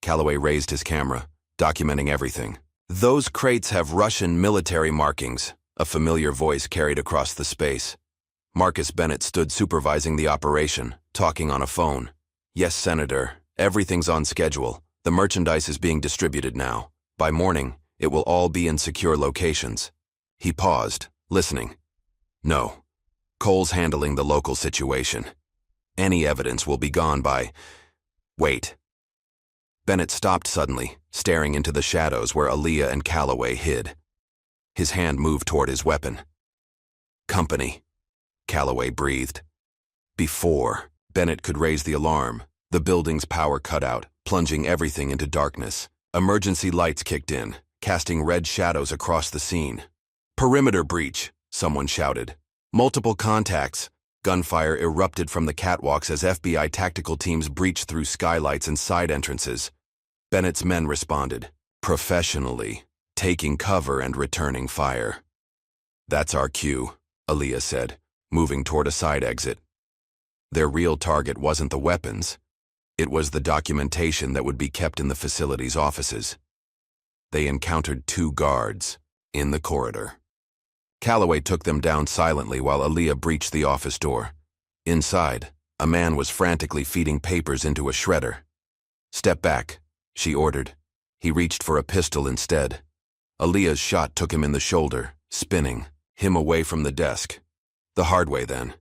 Calloway raised his camera, documenting everything. Those crates have Russian military markings, a familiar voice carried across the space. Marcus Bennett stood supervising the operation, talking on a phone. Yes, Senator, everything's on schedule. The merchandise is being distributed now. By morning, it will all be in secure locations. He paused, listening. No. Cole's handling the local situation. Any evidence will be gone by... Wait. Bennett stopped suddenly, staring into the shadows where Aaliyah and Calloway hid. His hand moved toward his weapon. Company, Calloway breathed. Before Bennett could raise the alarm, the building's power cut out, plunging everything into darkness. Emergency lights kicked in, casting red shadows across the scene. Perimeter breach, someone shouted. Multiple contacts. Gunfire erupted from the catwalks as FBI tactical teams breached through skylights and side entrances. Bennett's men responded, professionally, taking cover and returning fire. That's our cue, Aaliyah said, moving toward a side exit. Their real target wasn't the weapons. It was the documentation that would be kept in the facility's offices. They encountered 2 guards in the corridor. Calloway took them down silently while Aaliyah breached the office door. Inside, a man was frantically feeding papers into a shredder. Step back, she ordered. He reached for a pistol instead. Aaliyah's shot took him in the shoulder, spinning, him away from the desk. The hard way then.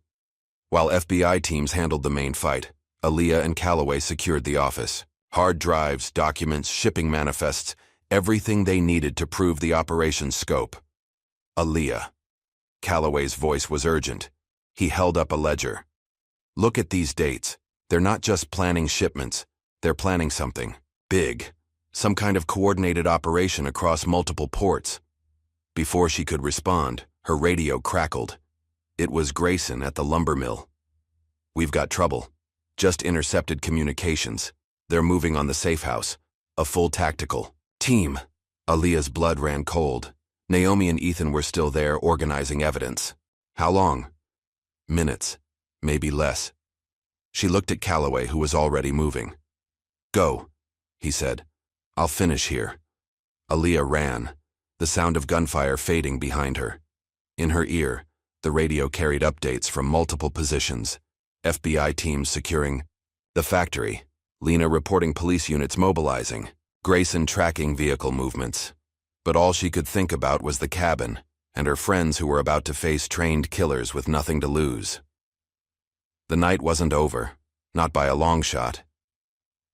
While FBI teams handled the main fight, Aaliyah and Calloway secured the office. Hard drives, documents, shipping manifests, everything they needed to prove the operation's scope. Aaliyah. Calloway's voice was urgent. He held up a ledger. Look at these dates. They're not just planning shipments. They're planning something big. Some kind of coordinated operation across multiple ports. Before she could respond, her radio crackled. It was Grayson at the lumber mill. We've got trouble. Just intercepted communications. They're moving on the safe house. A full tactical team. Aaliyah's blood ran cold. Naomi and Ethan were still there organizing evidence. How long? Minutes. Maybe less. She looked at Calloway, who was already moving. Go, he said. I'll finish here. Aaliyah ran, the sound of gunfire fading behind her. In her ear, the radio carried updates from multiple positions. FBI teams securing the factory. Lena reporting police units mobilizing. Grayson tracking vehicle movements. But all she could think about was the cabin and her friends who were about to face trained killers with nothing to lose. The night wasn't over, not by a long shot.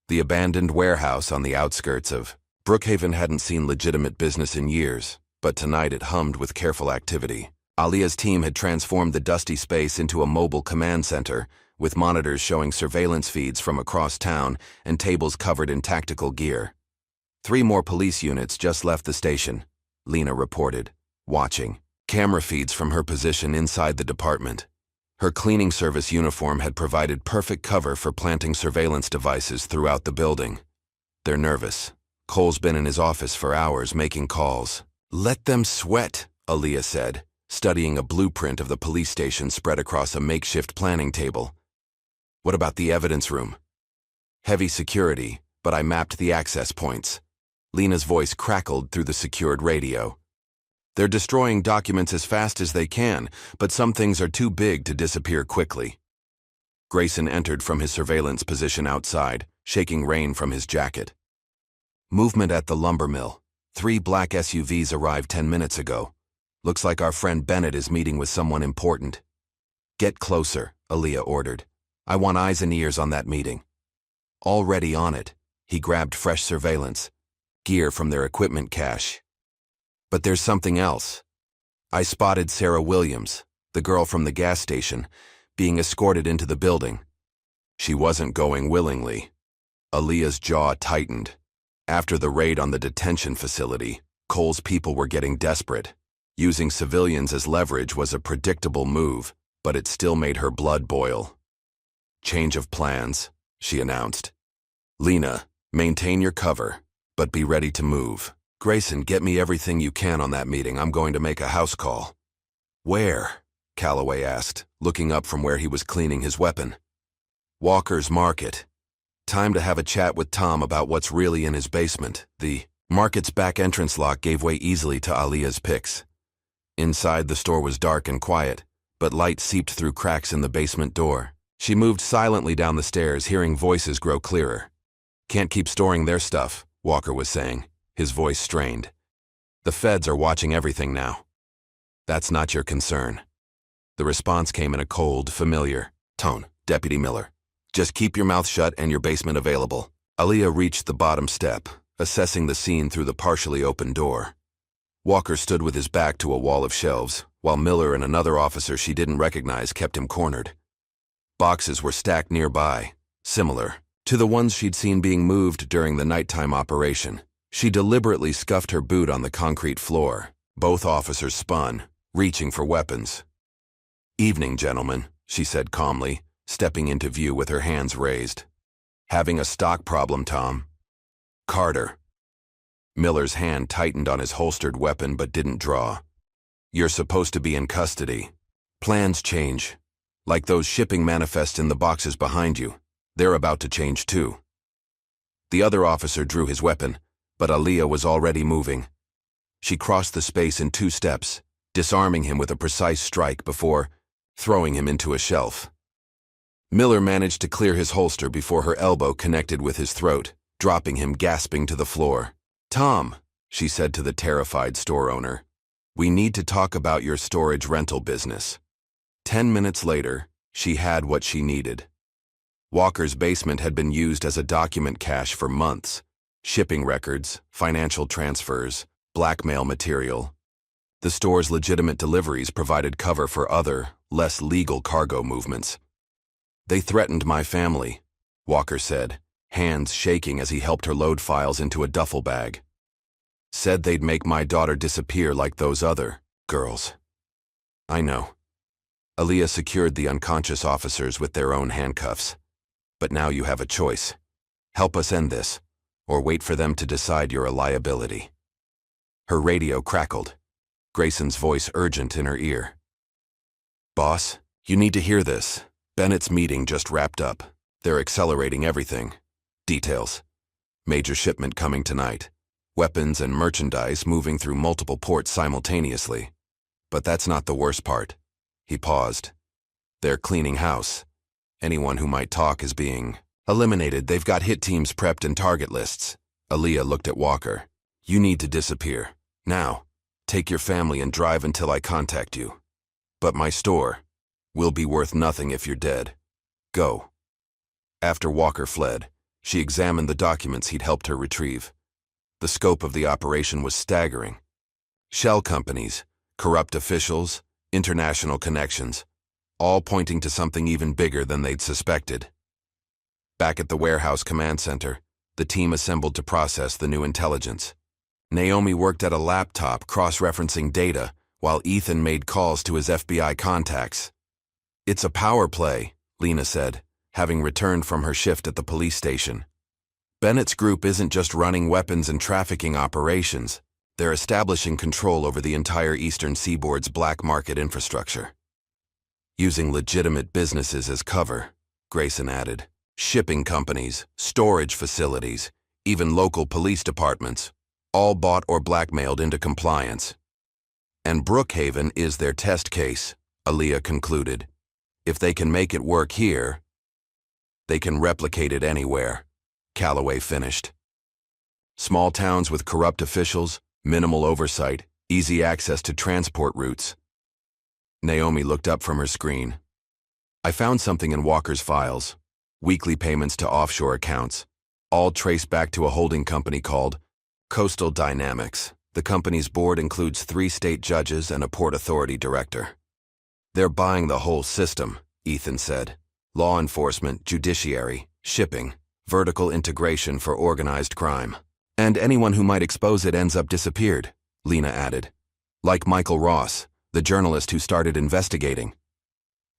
The abandoned warehouse on the outskirts of Brookhaven hadn't seen legitimate business in years, but tonight it hummed with careful activity. Aaliyah's team had transformed the dusty space into a mobile command center, with monitors showing surveillance feeds from across town and tables covered in tactical gear. 3 more police units just left the station, Lena reported, watching. Camera feeds from her position inside the department. Her cleaning service uniform had provided perfect cover for planting surveillance devices throughout the building. They're nervous. Cole's been in his office for hours making calls. Let them sweat, Aaliyah said, studying a blueprint of the police station spread across a makeshift planning table. What about the evidence room? Heavy security, but I mapped the access points. Lena's voice crackled through the secured radio. They're destroying documents as fast as they can, but some things are too big to disappear quickly. Grayson entered from his surveillance position outside, shaking rain from his jacket. Movement at the lumber mill. 3 black SUVs arrived 10 minutes ago. Looks like our friend Bennett is meeting with someone important. Get closer, Aaliyah ordered. I want eyes and ears on that meeting. Already on it, he grabbed fresh surveillance. Gear from their equipment cache. But there's something else. I spotted Sarah Williams, the girl from the gas station, being escorted into the building. She wasn't going willingly. Aaliyah's jaw tightened. After the raid on the detention facility, Cole's people were getting desperate. Using civilians as leverage was a predictable move, but it still made her blood boil. Change of plans, she announced. Lena, maintain your cover, but be ready to move. Grayson, get me everything you can on that meeting. I'm going to make a house call. Where? Calloway asked, looking up from where he was cleaning his weapon. Walker's Market. Time to have a chat with Tom about what's really in his basement. The market's back entrance lock gave way easily to Alia's picks. Inside, the store was dark and quiet, but light seeped through cracks in the basement door. She moved silently down the stairs, hearing voices grow clearer. "Can't keep storing their stuff," Walker was saying, his voice strained. "The feds are watching everything now." "That's not your concern." The response came in a cold, familiar tone. "Deputy Miller, just keep your mouth shut and your basement available." Alia reached the bottom step, assessing the scene through the partially open door. Walker stood with his back to a wall of shelves, while Miller and another officer she didn't recognize kept him cornered. Boxes were stacked nearby, similar to the ones she'd seen being moved during the nighttime operation. She deliberately scuffed her boot on the concrete floor. Both officers spun, reaching for weapons. "Evening, gentlemen," she said calmly, stepping into view with her hands raised. "Having a stock problem, Tom?" "Carter." Miller's hand tightened on his holstered weapon but didn't draw. "You're supposed to be in custody. Plans change. Like those shipping manifests in the boxes behind you. They're about to change too." The other officer drew his weapon, but Alia was already moving. She crossed the space in 2 steps, disarming him with a precise strike before throwing him into a shelf. Miller managed to clear his holster before her elbow connected with his throat, dropping him gasping to the floor. "Tom," she said to the terrified store owner, "we need to talk about your storage rental business." 10 minutes later, she had what she needed. Walker's basement had been used as a document cache for months. Shipping records, financial transfers, blackmail material. The store's legitimate deliveries provided cover for other, less legal cargo movements. "They threatened my family," Walker said, hands shaking as he helped her load files into a duffel bag. "Said they'd make my daughter disappear like those other girls." "I know." Alia secured the unconscious officers with their own handcuffs. "But now you have a choice. Help us end this, or wait for them to decide you're a liability." Her radio crackled, Grayson's voice urgent in her ear. "Boss, you need to hear this. Bennett's meeting just wrapped up. They're accelerating everything. Details. Major shipment coming tonight. Weapons and merchandise moving through multiple ports simultaneously. But that's not the worst part." He paused. "They're cleaning house. Anyone who might talk is being eliminated. They've got hit teams prepped and target lists." Alia looked at Walker. "You need to disappear. Now. Take your family and drive until I contact you. But my store will be worth nothing if you're dead. Go." After Walker fled, she examined the documents he'd helped her retrieve. The scope of the operation was staggering. Shell companies, corrupt officials, international connections, all pointing to something even bigger than they'd suspected. Back at the warehouse command center, the team assembled to process the new intelligence. Naomi worked at a laptop cross-referencing data, while Ethan made calls to his FBI contacts. "It's a power play," Lena said, having returned from her shift at the police station. "Bennett's group isn't just running weapons and trafficking operations. They're establishing control over the entire Eastern Seaboard's black market infrastructure. Using legitimate businesses as cover," Grayson added. "Shipping companies, storage facilities, even local police departments, all bought or blackmailed into compliance. And Brookhaven is their test case," Alia concluded. "If they can make it work here, they can replicate it anywhere," Calloway finished. "Small towns with corrupt officials, minimal oversight, easy access to transport routes." Naomi looked up from her screen. "I found something in Walker's files. Weekly payments to offshore accounts, all traced back to a holding company called Coastal Dynamics. The company's board includes 3 state judges and a port authority director." "They're buying the whole system," Ethan said. "Law enforcement, judiciary, shipping, vertical integration for organized crime. And anyone who might expose it ends up disappeared," Lena added. "Like Michael Ross, the journalist who started investigating."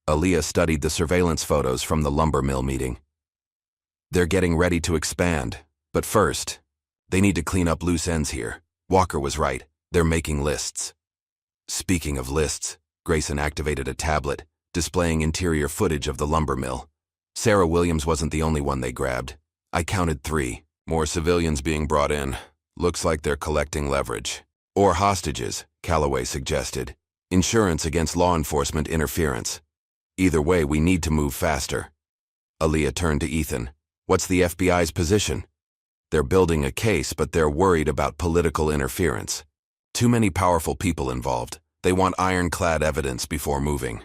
Alia studied the surveillance photos from the lumber mill meeting. "They're getting ready to expand, but first, they need to clean up loose ends here." Walker was right. They're making lists. Speaking of lists, Grayson activated a tablet, displaying interior footage of the lumber mill. Sarah Williams wasn't the only one they grabbed. I counted 3. More civilians being brought in. Looks like they're collecting leverage. Or hostages, Calloway suggested. Insurance against law enforcement interference. Either way, we need to move faster. Aaliyah turned to Ethan. What's the FBI's position? They're building a case, but they're worried about political interference. Too many powerful people involved. They want ironclad evidence before moving.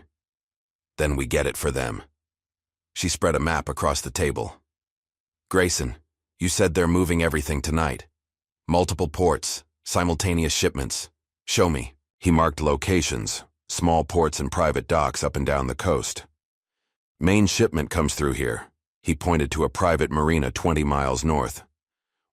Then we get it for them. She spread a map across the table. Grayson, you said they're moving everything tonight. Multiple ports, simultaneous shipments. Show me. He marked locations, small ports and private docks up and down the coast. Main shipment comes through here. He pointed to a private marina 20 miles north.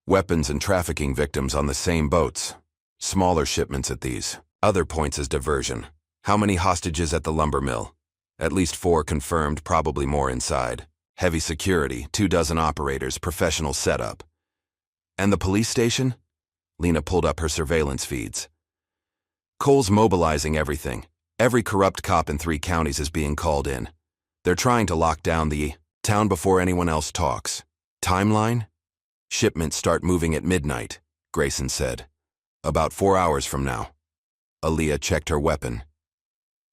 Weapons and trafficking victims on the same boats. Smaller shipments at these. Other points as diversion. How many hostages at the lumber mill? At least 4 confirmed, probably more inside. Heavy security, 24 operators, professional setup. And the police station? Lena pulled up her surveillance feeds. Cole's mobilizing everything. Every corrupt cop in 3 counties is being called in. They're trying to lock down the town before anyone else talks. Timeline? Shipments start moving at midnight, Grayson said. About 4 hours from now. Aaliyah checked her weapon.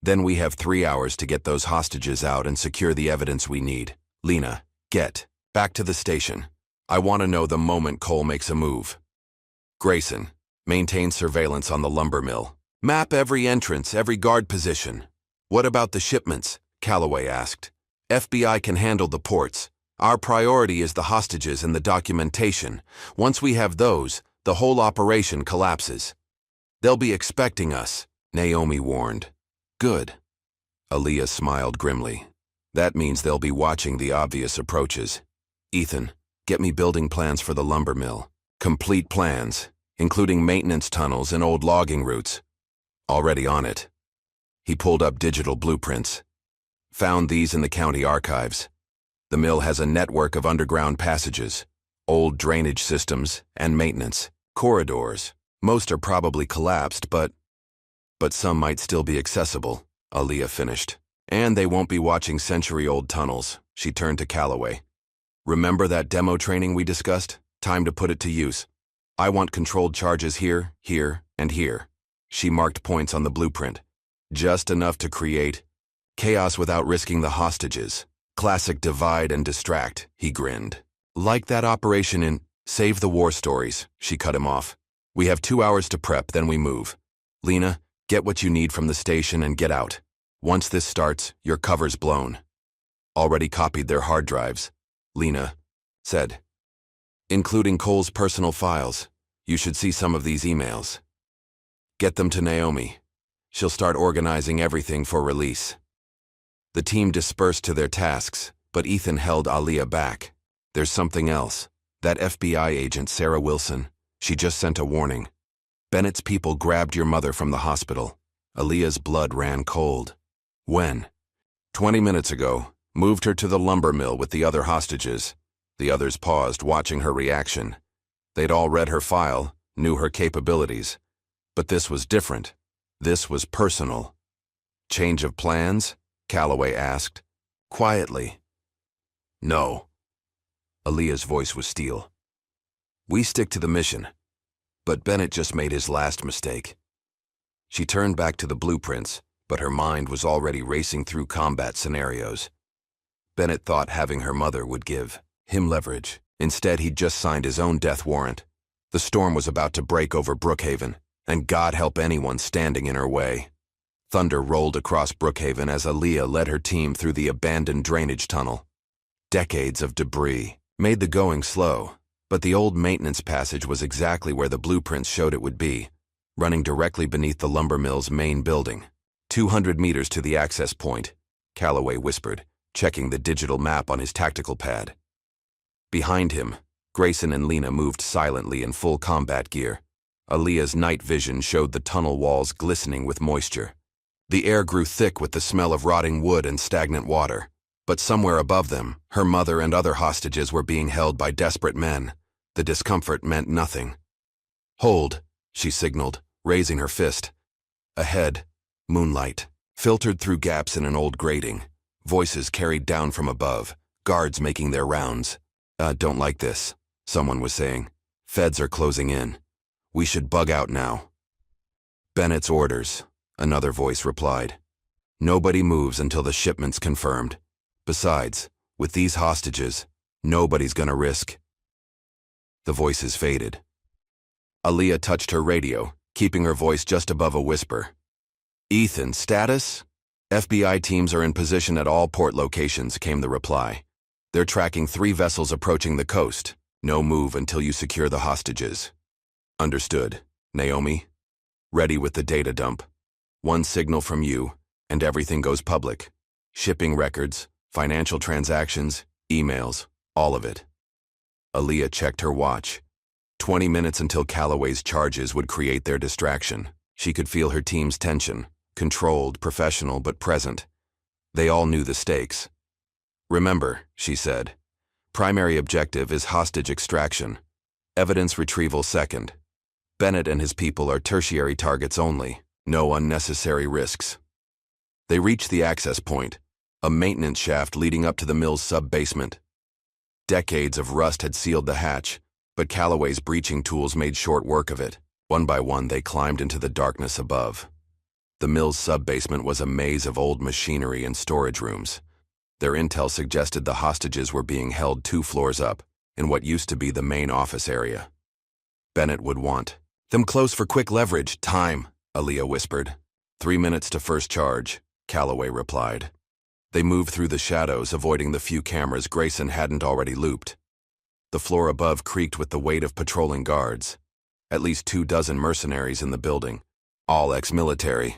Then we have 3 hours to get those hostages out and secure the evidence we need. Lena, get back to the station. I want to know the moment Cole makes a move. Grayson, maintain surveillance on the lumber mill. Map every entrance, every guard position. What about the shipments? Calloway asked. FBI can handle the ports. Our priority is the hostages and the documentation. Once we have those, the whole operation collapses. They'll be expecting us, Naomi warned. Good. Aaliyah smiled grimly. That means they'll be watching the obvious approaches. Ethan, get me building plans for the lumber mill. Complete plans, including maintenance tunnels and old logging routes. Already on it. He pulled up digital blueprints. Found these in the county archives. The mill has a network of underground passages, old drainage systems, and maintenance. Corridors. Most are probably collapsed, but some might still be accessible, Aaliyah finished. And they won't be watching century-old tunnels. She turned to Calloway. Remember that demo training we discussed? Time to put it to use. I want controlled charges here, here, and here. She marked points on the blueprint. Just enough to create chaos without risking the hostages. Classic divide and distract, he grinned. Like that operation in Save the War Stories, she cut him off. We have 2 hours to prep, then we move. Lena, get what you need from the station and get out. Once this starts, your cover's blown. Already copied their hard drives, Lena said. Including Cole's personal files. You should see some of these emails. Get them to Naomi. She'll start organizing everything for release. The team dispersed to their tasks, but Ethan held Aaliyah back. There's something else. That FBI agent, Sarah Wilson, she just sent a warning. Bennett's people grabbed your mother from the hospital. Aaliyah's blood ran cold. When? 20 minutes ago. Moved her to the lumber mill with the other hostages. The others paused, watching her reaction. They'd all read her file, knew her capabilities. But this was different. This was personal. Change of plans? Calloway asked. Quietly. No. Aaliyah's voice was steel. We stick to the mission. But Bennett just made his last mistake. She turned back to the blueprints, but her mind was already racing through combat scenarios. Bennett thought having her mother would give him leverage. Instead, he'd just signed his own death warrant. The storm was about to break over Brookhaven, and God help anyone standing in her way. Thunder rolled across Brookhaven as Aaliyah led her team through the abandoned drainage tunnel. Decades of debris made the going slow, but the old maintenance passage was exactly where the blueprints showed it would be, running directly beneath the lumber mill's main building. 200 meters to the access point, Calloway whispered, checking the digital map on his tactical pad. Behind him, Grayson and Lena moved silently in full combat gear. Aaliyah's night vision showed the tunnel walls glistening with moisture. The air grew thick with the smell of rotting wood and stagnant water. But somewhere above them, her mother and other hostages were being held by desperate men. The discomfort meant nothing. Hold, she signaled, raising her fist. Ahead, moonlight filtered through gaps in an old grating. Voices carried down from above, Guards making their rounds. Don't like this, someone was saying. Feds are closing in. We should bug out now. Bennett's orders, another voice replied. Nobody moves until the shipment's confirmed. Besides, with these hostages, nobody's gonna risk. The voices faded. Aaliyah touched her radio, keeping her voice just above a whisper. Ethan, status? FBI teams are in position at all port locations, came the reply. They're tracking 3 vessels approaching the coast. No move until you secure the hostages. Understood, Naomi. Ready with the data dump. 1 signal from you, and everything goes public. Shipping records, financial transactions, emails, all of it. Aaliyah checked her watch. 20 minutes until Calloway's charges would create their distraction. She could feel her team's tension, controlled, professional, but present. They all knew the stakes. Remember, she said, primary objective is hostage extraction. Evidence retrieval second. Bennett and his people are tertiary targets only. No unnecessary risks. They reached the access point, a maintenance shaft leading up to the mill's sub-basement. Decades of rust had sealed the hatch, but Calloway's breaching tools made short work of it. One by one, they climbed into the darkness above. The mill's sub-basement was a maze of old machinery and storage rooms. Their intel suggested the hostages were being held 2 floors up, in what used to be the main office area. Bennett would want them close for quick leverage. Time, Aaliyah whispered. 3 minutes to first charge, Calloway replied. They moved through the shadows, avoiding the few cameras Grayson hadn't already looped. The floor above creaked with the weight of patrolling guards. At least 24 mercenaries in the building, all ex-military,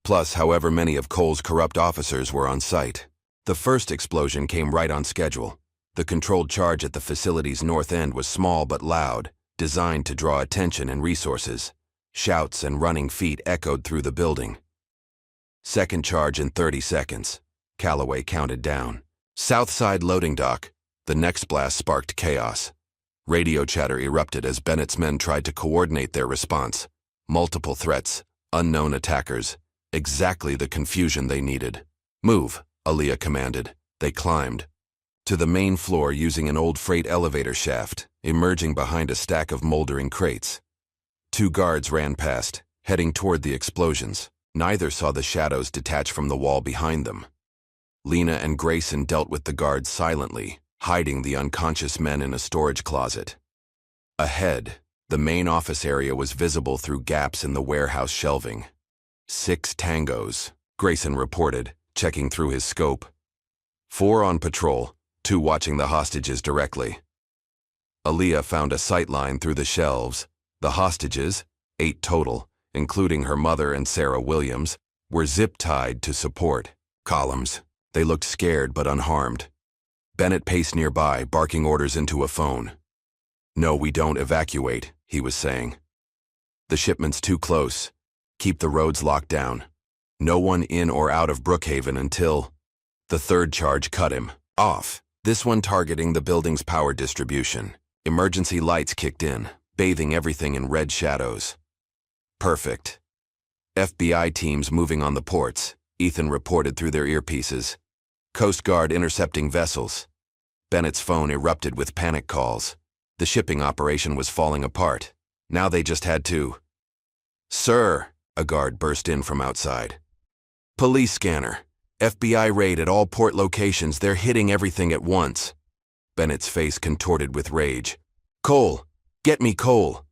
plus however many of Cole's corrupt officers were on site. The first explosion came right on schedule. The controlled charge at the facility's north end was small but loud, designed to draw attention and resources. Shouts and running feet echoed through the building. Second charge in 30 seconds. Calloway counted down. Southside loading dock. The next blast sparked chaos. Radio chatter erupted as Bennett's men tried to coordinate their response. Multiple threats, unknown attackers, exactly the confusion they needed. Move, Aaliyah commanded. They climbed to the main floor using an old freight elevator shaft, emerging behind a stack of moldering crates. 2 guards ran past, heading toward the explosions. Neither saw the shadows detach from the wall behind them. Lena and Grayson dealt with the guards silently, hiding the unconscious men in a storage closet. Ahead, the main office area was visible through gaps in the warehouse shelving. 6 tangos, Grayson reported, checking through his scope. 4 on patrol, 2 watching the hostages directly. Aaliyah found a sightline through the shelves. The hostages, 8 total, including her mother and Sarah Williams, were zip-tied to support columns. They looked scared but unharmed. Bennett paced nearby, barking orders into a phone. No, we don't evacuate, he was saying. The shipment's too close. Keep the roads locked down. No one in or out of Brookhaven until... The third charge cut him off, this one targeting the building's power distribution. Emergency lights kicked in, bathing everything in red shadows. Perfect. FBI teams moving on the ports, Ethan reported through their earpieces. Coast Guard intercepting vessels. Bennett's phone erupted with panic calls. The shipping operation was falling apart. Now they just had to... Sir, a guard burst in from outside. Police scanner. FBI raid at all port locations. They're hitting everything at once. Bennett's face contorted with rage. Cole! Get me Cole!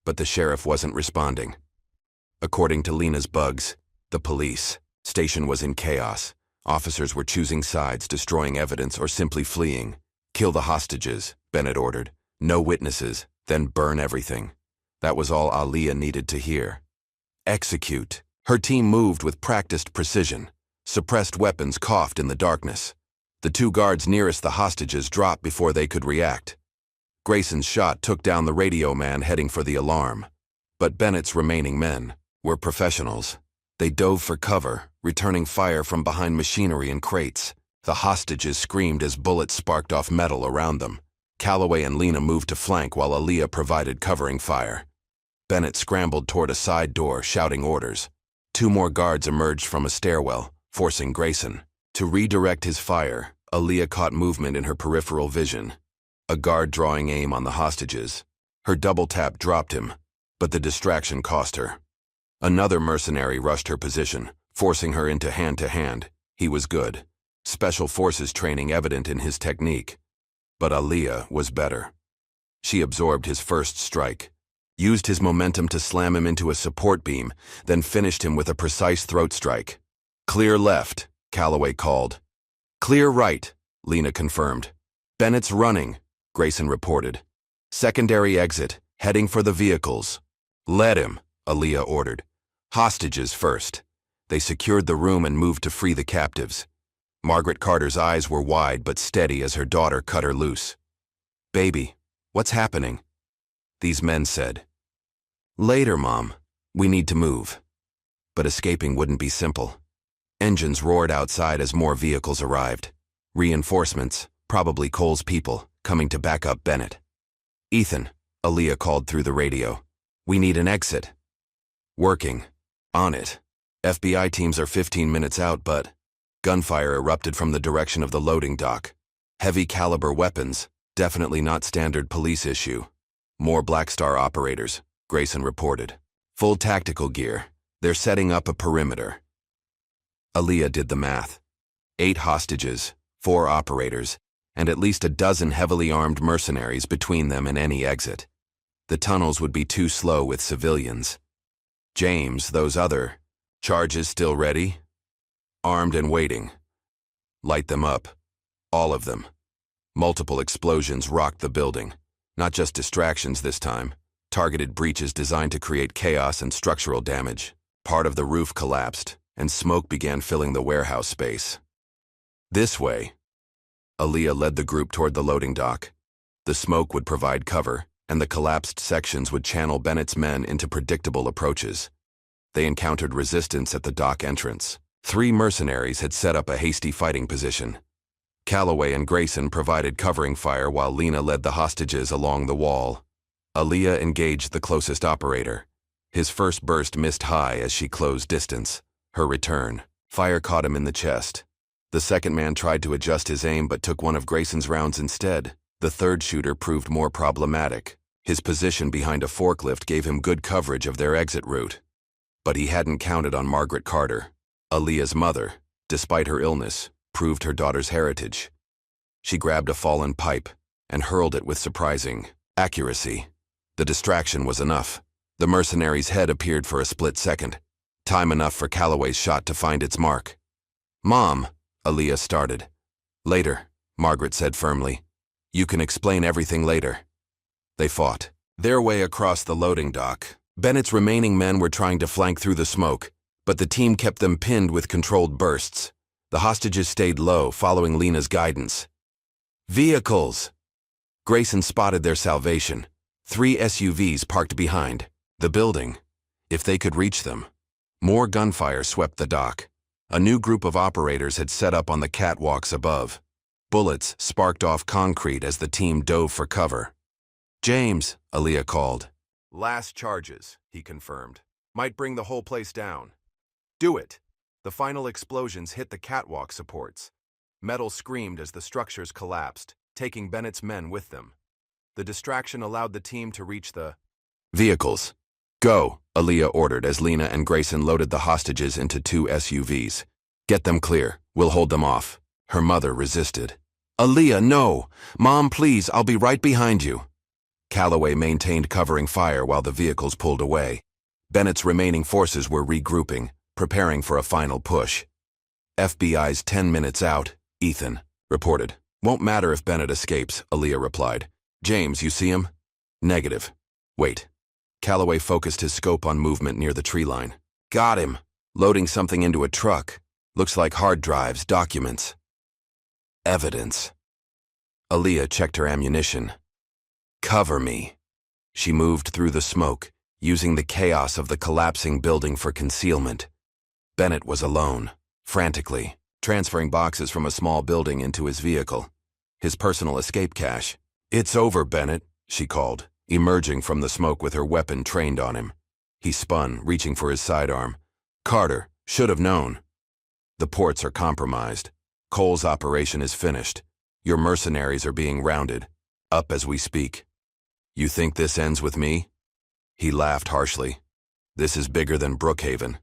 But the sheriff wasn't responding. According to Lena's bugs, the police station was in chaos. Officers were choosing sides, destroying evidence, or simply fleeing. Kill the hostages, Bennett ordered. No witnesses, then burn everything. That was all Aaliyah needed to hear. Execute. Her team moved with practiced precision. Suppressed weapons coughed in the darkness. The 2 guards nearest the hostages dropped before they could react. Grayson's shot took down the radio man heading for the alarm. But Bennett's remaining men were professionals. They dove for cover, returning fire from behind machinery and crates. The hostages screamed as bullets sparked off metal around them. Calloway and Lena moved to flank while Aaliyah provided covering fire. Bennett scrambled toward a side door, shouting orders. 2 more guards emerged from a stairwell, forcing Grayson to redirect his fire, Aaliyah caught movement in her peripheral vision. A guard drawing aim on the hostages. Her double tap dropped him, but the distraction cost her. Another mercenary rushed her position, forcing her into hand-to-hand. He was good. Special forces training evident in his technique. But Aaliyah was better. She absorbed his first strike, used his momentum to slam him into a support beam, then finished him with a precise throat strike. "Clear left," Calloway called. "Clear right," Lena confirmed. "Bennett's running," Grayson reported. "Secondary exit, heading for the vehicles." "Let him," Aaliyah ordered. "Hostages first." They secured the room and moved to free the captives. Margaret Carter's eyes were wide but steady as her daughter cut her loose. "Baby, what's happening?" These men said. "Later, Mom. We need to move." But escaping wouldn't be simple. Engines roared outside as more vehicles arrived. Reinforcements, probably Cole's people, coming to back up Bennett. "Ethan," Aaliyah called through the radio. "We need an exit." "Working. On it. FBI teams are 15 minutes out, but..." Gunfire erupted from the direction of the loading dock. Heavy caliber weapons, definitely not standard police issue. "More Black Star operators," Grayson reported. "Full tactical gear. They're setting up a perimeter." Aaliyah did the math. 8 hostages, 4 operators, and at least a dozen heavily armed mercenaries between them and any exit. The tunnels would be too slow with civilians. "James, those other charges still ready?" "Armed and waiting." "Light them up. All of them." Multiple explosions rocked the building. Not just distractions this time. Targeted breaches designed to create chaos and structural damage. Part of the roof collapsed, and smoke began filling the warehouse space. "This way." Aaliyah led the group toward the loading dock. The smoke would provide cover, and the collapsed sections would channel Bennett's men into predictable approaches. They encountered resistance at the dock entrance. 3 mercenaries had set up a hasty fighting position. Calloway and Grayson provided covering fire while Lena led the hostages along the wall. Aaliyah engaged the closest operator. His first burst missed high as she closed distance. Her return. Fire caught him in the chest. The second man tried to adjust his aim but took one of Grayson's rounds instead. The third shooter proved more problematic. His position behind a forklift gave him good coverage of their exit route. But he hadn't counted on Margaret Carter. Aaliyah's mother, despite her illness, proved her daughter's heritage. She grabbed a fallen pipe and hurled it with surprising accuracy. The distraction was enough. The mercenary's head appeared for a split second. Time enough for Calloway's shot to find its mark. "Mom," Aaliyah started. "Later," Margaret said firmly. "You can explain everything later." They fought. Their way across the loading dock. Bennett's remaining men were trying to flank through the smoke, but the team kept them pinned with controlled bursts. The hostages stayed low, following Lena's guidance. "Vehicles!" Grayson spotted their salvation. 3 SUVs parked behind the building. If they could reach them. More gunfire swept the dock. A new group of operators had set up on the catwalks above. Bullets sparked off concrete as the team dove for cover. "James," Aaliyah called. "Last charges," he confirmed. "Might bring the whole place down." "Do it." The final explosions hit the catwalk supports. Metal screamed as the structures collapsed, taking Bennett's men with them. The distraction allowed the team to reach the vehicles. "Go," Aaliyah ordered as Lena and Grayson loaded the hostages into 2 SUVs. "Get them clear. We'll hold them off." Her mother resisted. "Aaliyah, no! Mom, please, I'll be right behind you." Calloway maintained covering fire while the vehicles pulled away. Bennett's remaining forces were regrouping, preparing for a final push. "FBI's 10 minutes out," Ethan reported. "Won't matter if Bennett escapes," Aaliyah replied. "James, you see him?" "Negative." "Wait." Calloway focused his scope on movement near the tree line. "Got him. Loading something into a truck. Looks like hard drives, documents." "Evidence." Aaliyah checked her ammunition. "Cover me." She moved through the smoke, using the chaos of the collapsing building for concealment. Bennett was alone, frantically, transferring boxes from a small building into his vehicle. His personal escape cache. "It's over, Bennett," she called, emerging from the smoke with her weapon trained on him. He spun, reaching for his sidearm. "Carter, should have known." "The ports are compromised." Cole's operation is finished. Your mercenaries are being rounded, up as we speak. You think this ends with me? He laughed harshly. This is bigger than Brookhaven.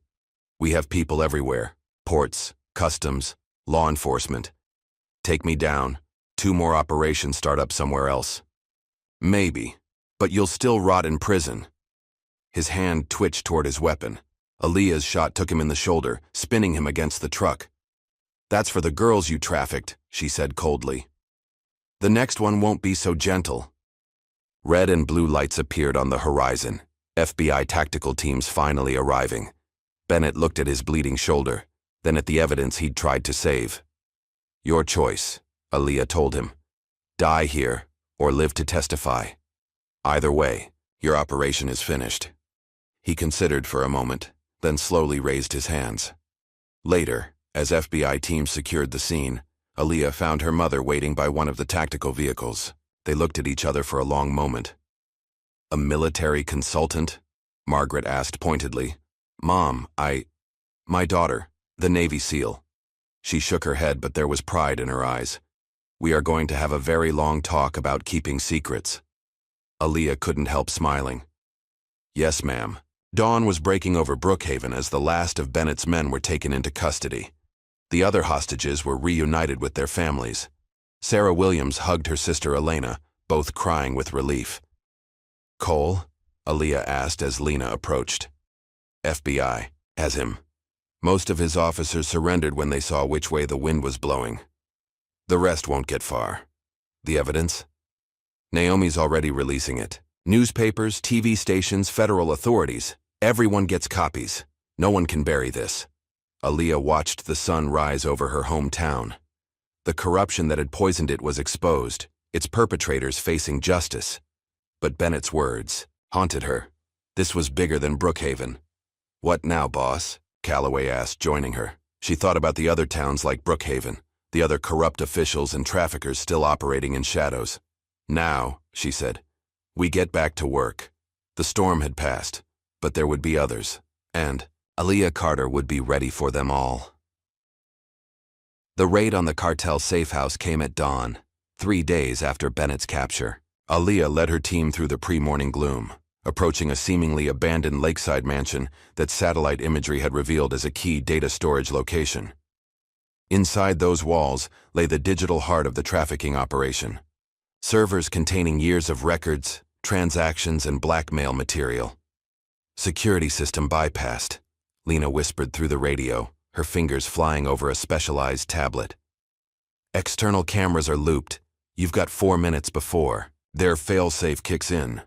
We have people everywhere. Ports, customs, law enforcement. Take me down. 2 more operations start up somewhere else. Maybe, but you'll still rot in prison. His hand twitched toward his weapon. Aaliyah's shot took him in the shoulder, spinning him against the truck. That's for the girls you trafficked, she said coldly. The next one won't be so gentle. Red and blue lights appeared on the horizon, FBI tactical teams finally arriving. Bennett looked at his bleeding shoulder, then at the evidence he'd tried to save. Your choice, Aaliyah told him. Die here, or live to testify. Either way, your operation is finished. He considered for a moment, then slowly raised his hands. Later, as FBI teams secured the scene, Aaliyah found her mother waiting by one of the tactical vehicles. They looked at each other for a long moment. A military consultant? Margaret asked pointedly. Mom, my daughter, the Navy SEAL. She shook her head, but there was pride in her eyes. We are going to have a very long talk about keeping secrets. Aaliyah couldn't help smiling. Yes, ma'am. Dawn was breaking over Brookhaven as the last of Bennett's men were taken into custody. The other hostages were reunited with their families. Sarah Williams hugged her sister Elena, both crying with relief. Cole? Aaliyah asked as Lena approached. FBI has him. Most of his officers surrendered when they saw which way the wind was blowing. The rest won't get far. The evidence? Naomi's already releasing it. Newspapers, TV stations, federal authorities. Everyone gets copies. No one can bury this. Aaliyah watched the sun rise over her hometown. The corruption that had poisoned it was exposed, its perpetrators facing justice. But Bennett's words haunted her. This was bigger than Brookhaven. What now, boss? Calloway asked, joining her. She thought about the other towns like Brookhaven, the other corrupt officials and traffickers still operating in shadows. Now, she said, we get back to work. The storm had passed, but there would be others, and Aaliyah Carter would be ready for them all. The raid on the cartel safe house came at dawn, 3 days after Bennett's capture. Aaliyah led her team through the pre-morning gloom, approaching a seemingly abandoned lakeside mansion that satellite imagery had revealed as a key data storage location. Inside those walls lay the digital heart of the trafficking operation. Servers containing years of records, transactions, and blackmail material. Security system bypassed, Lena whispered through the radio, her fingers flying over a specialized tablet. External cameras are looped. You've got 4 minutes before their failsafe kicks in.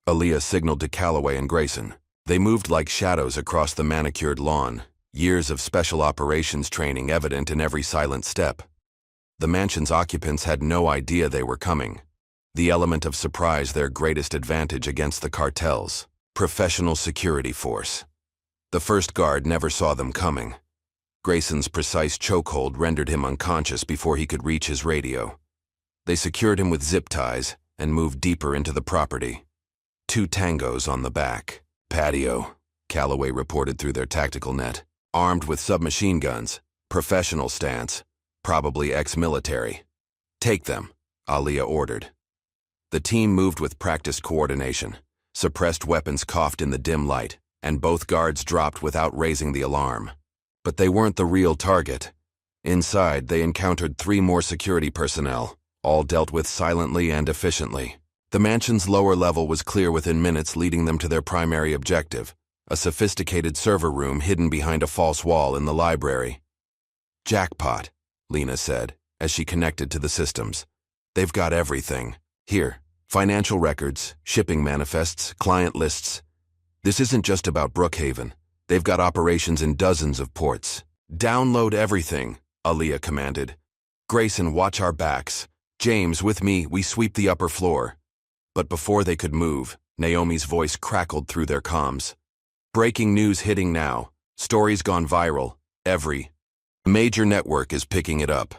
Aaliyah signaled to Calloway and Grayson. They moved like shadows across the manicured lawn, years of special operations training evident in every silent step. The mansion's occupants had no idea they were coming. The element of surprise their greatest advantage against the cartels. Professional security force. The first guard never saw them coming. Grayson's precise chokehold rendered him unconscious before he could reach his radio. They secured him with zip ties and moved deeper into the property. 2 tangos on the back. Patio, Calloway reported through their tactical net. Armed with submachine guns. Professional stance. Probably ex-military. Take them, Aaliyah ordered. The team moved with practiced coordination. Suppressed weapons coughed in the dim light, and both guards dropped without raising the alarm. But they weren't the real target. Inside, they encountered 3 more security personnel, all dealt with silently and efficiently. The mansion's lower level was clear within minutes, leading them to their primary objective, a sophisticated server room hidden behind a false wall in the library. Jackpot, Lena said, as she connected to the systems. They've got everything. Here, financial records, shipping manifests, client lists. This isn't just about Brookhaven. They've got operations in dozens of ports. Download everything, Aaliyah commanded. Grayson, watch our backs. James, with me, we sweep the upper floor. But before they could move, Naomi's voice crackled through their comms. Breaking news hitting now. Stories gone viral. Every major network is picking it up.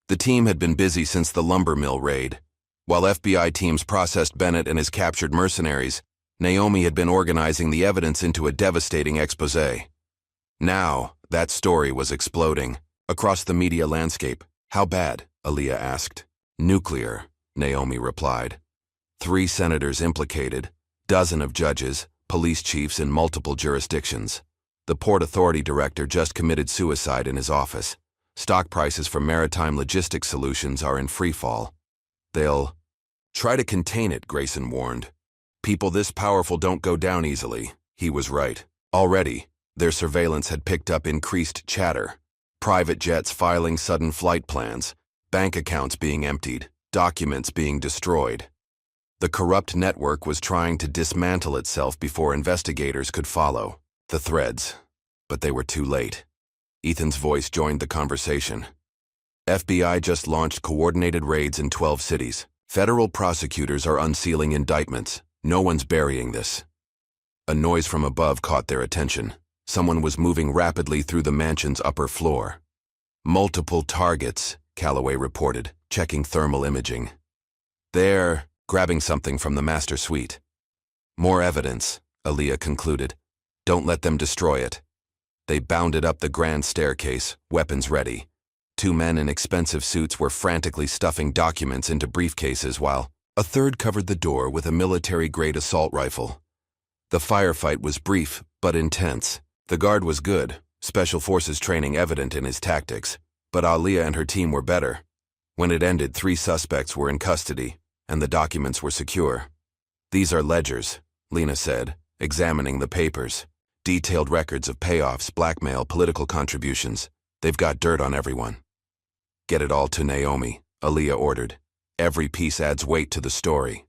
The team had been busy since the lumber mill raid. While FBI teams processed Bennett and his captured mercenaries, Naomi had been organizing the evidence into a devastating exposé. Now, that story was exploding. Across the media landscape. How bad? Aaliyah asked. Nuclear, Naomi replied. 3 senators implicated, dozen of judges, police chiefs in multiple jurisdictions. The Port Authority director just committed suicide in his office. Stock prices for maritime logistics solutions are in free fall. They'll try to contain it, Grayson warned. People this powerful don't go down easily. He was right. Already, their surveillance had picked up increased chatter. Private jets filing sudden flight plans, bank accounts being emptied, documents being destroyed. The corrupt network was trying to dismantle itself before investigators could follow the threads, but they were too late. Ethan's voice joined the conversation. FBI just launched coordinated raids in 12 cities. Federal prosecutors are unsealing indictments. No one's burying this. A noise from above caught their attention. Someone was moving rapidly through the mansion's upper floor. Multiple targets, Calloway reported, checking thermal imaging. They're grabbing something from the master suite. More evidence, Aaliyah concluded. Don't let them destroy it. They bounded up the grand staircase, weapons ready. 2 men in expensive suits were frantically stuffing documents into briefcases while a third covered the door with a military-grade assault rifle. The firefight was brief but intense. The guard was good, special forces training evident in his tactics, but Aaliyah and her team were better. When it ended, 3 suspects were in custody, and the documents were secure. These are ledgers, Lena said, examining the papers. Detailed records of payoffs, blackmail, political contributions. They've got dirt on everyone. Get it all to Naomi, Aaliyah ordered. Every piece adds weight to the story.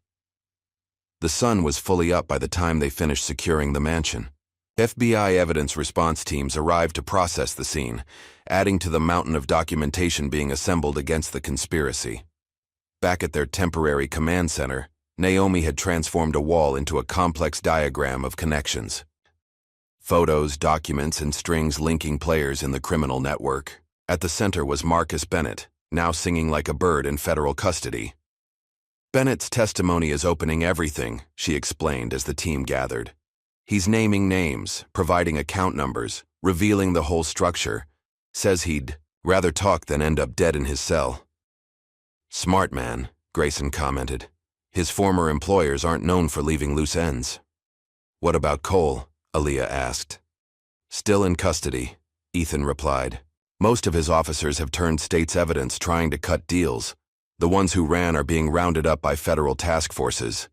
The sun was fully up by the time they finished securing the mansion. FBI evidence response teams arrived to process the scene, adding to the mountain of documentation being assembled against the conspiracy. Back at their temporary command center, Naomi had transformed a wall into a complex diagram of connections. Photos, documents, and strings linking players in the criminal network. At the center was Marcus Bennett, now singing like a bird in federal custody. Bennett's testimony is opening everything, she explained as the team gathered. He's naming names, providing account numbers, revealing the whole structure. Says he'd rather talk than end up dead in his cell. Smart man, Grayson commented. His former employers aren't known for leaving loose ends. What about Cole? Aaliyah asked. Still in custody, Ethan replied. Most of his officers have turned state's evidence trying to cut deals. The ones who ran are being rounded up by federal task forces.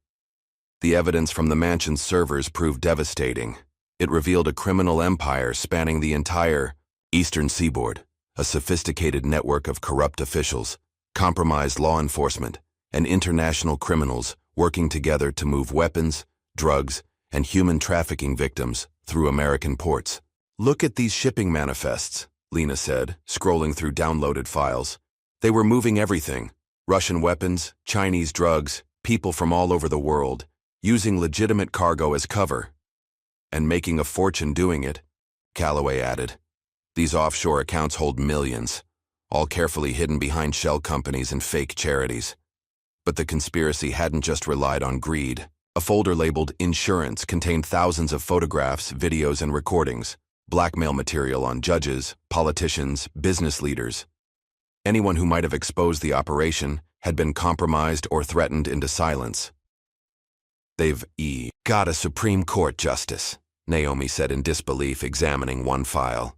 The evidence from the mansion's servers proved devastating. It revealed a criminal empire spanning the entire eastern seaboard, a sophisticated network of corrupt officials, compromised law enforcement, and international criminals working together to move weapons, drugs, and human trafficking victims through American ports. Look at these shipping manifests, Lena said, scrolling through downloaded files. They were moving everything. Russian weapons, Chinese drugs, people from all over the world, using legitimate cargo as cover. And making a fortune doing it, Calloway added. These offshore accounts hold millions, all carefully hidden behind shell companies and fake charities. But the conspiracy hadn't just relied on greed. A folder labeled Insurance contained thousands of photographs, videos, and recordings, blackmail material on judges, politicians, business leaders. Anyone who might have exposed the operation had been compromised or threatened into silence. They've got a Supreme Court justice, Naomi said in disbelief, examining one file.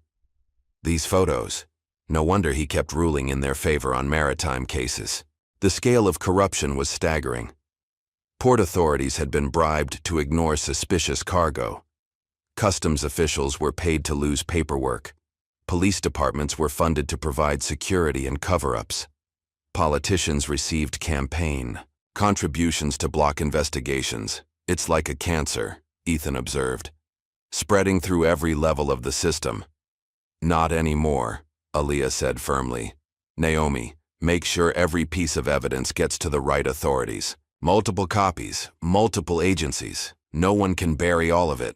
These photos. No wonder he kept ruling in their favor on maritime cases. The scale of corruption was staggering. Port authorities had been bribed to ignore suspicious cargo. Customs officials were paid to lose paperwork. Police departments were funded to provide security and cover-ups. Politicians received campaign contributions to block investigations. It's like a cancer, Ethan observed, spreading through every level of the system. Not anymore, Aaliyah said firmly. Naomi, make sure every piece of evidence gets to the right authorities. Multiple copies, multiple agencies. No one can bury all of it.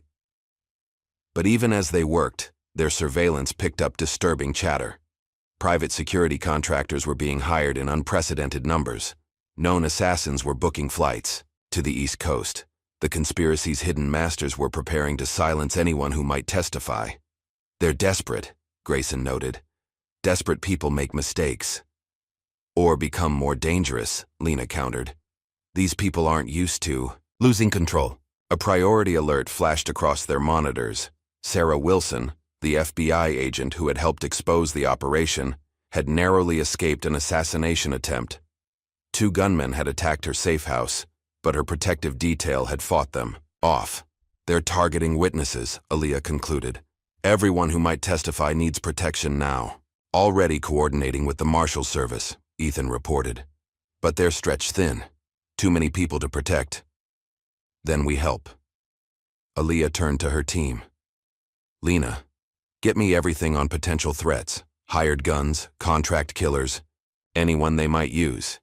But even as they worked, their surveillance picked up disturbing chatter. Private security contractors were being hired in unprecedented numbers. Known assassins were booking flights to the East Coast. The conspiracy's hidden masters were preparing to silence anyone who might testify. They're desperate, Grayson noted. Desperate people make mistakes. Or become more dangerous, Lena countered. These people aren't used to losing control. A priority alert flashed across their monitors. Sarah Wilson, the FBI agent who had helped expose the operation, had narrowly escaped an assassination attempt. 2 gunmen had attacked her safe house, but her protective detail had fought them off. They're targeting witnesses, Aaliyah concluded. Everyone who might testify needs protection now. Already coordinating with the Marshal Service, Ethan reported. But they're stretched thin. Too many people to protect. Then we help. Aaliyah turned to her team. Lena, get me everything on potential threats, hired guns, contract killers, anyone they might use.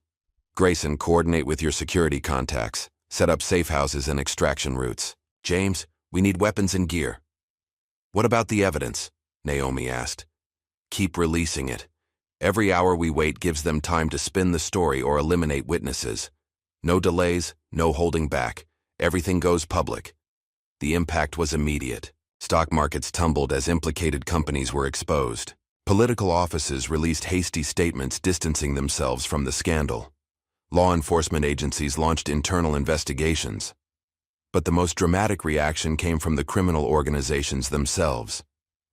Grayson, coordinate with your security contacts, set up safe houses and extraction routes. James, we need weapons and gear. What about the evidence? Naomi asked. Keep releasing it. Every hour we wait gives them time to spin the story or eliminate witnesses. No delays, no holding back. Everything goes public. The impact was immediate. Stock markets tumbled as implicated companies were exposed. Political offices released hasty statements distancing themselves from the scandal. Law enforcement agencies launched internal investigations. But the most dramatic reaction came from the criminal organizations themselves.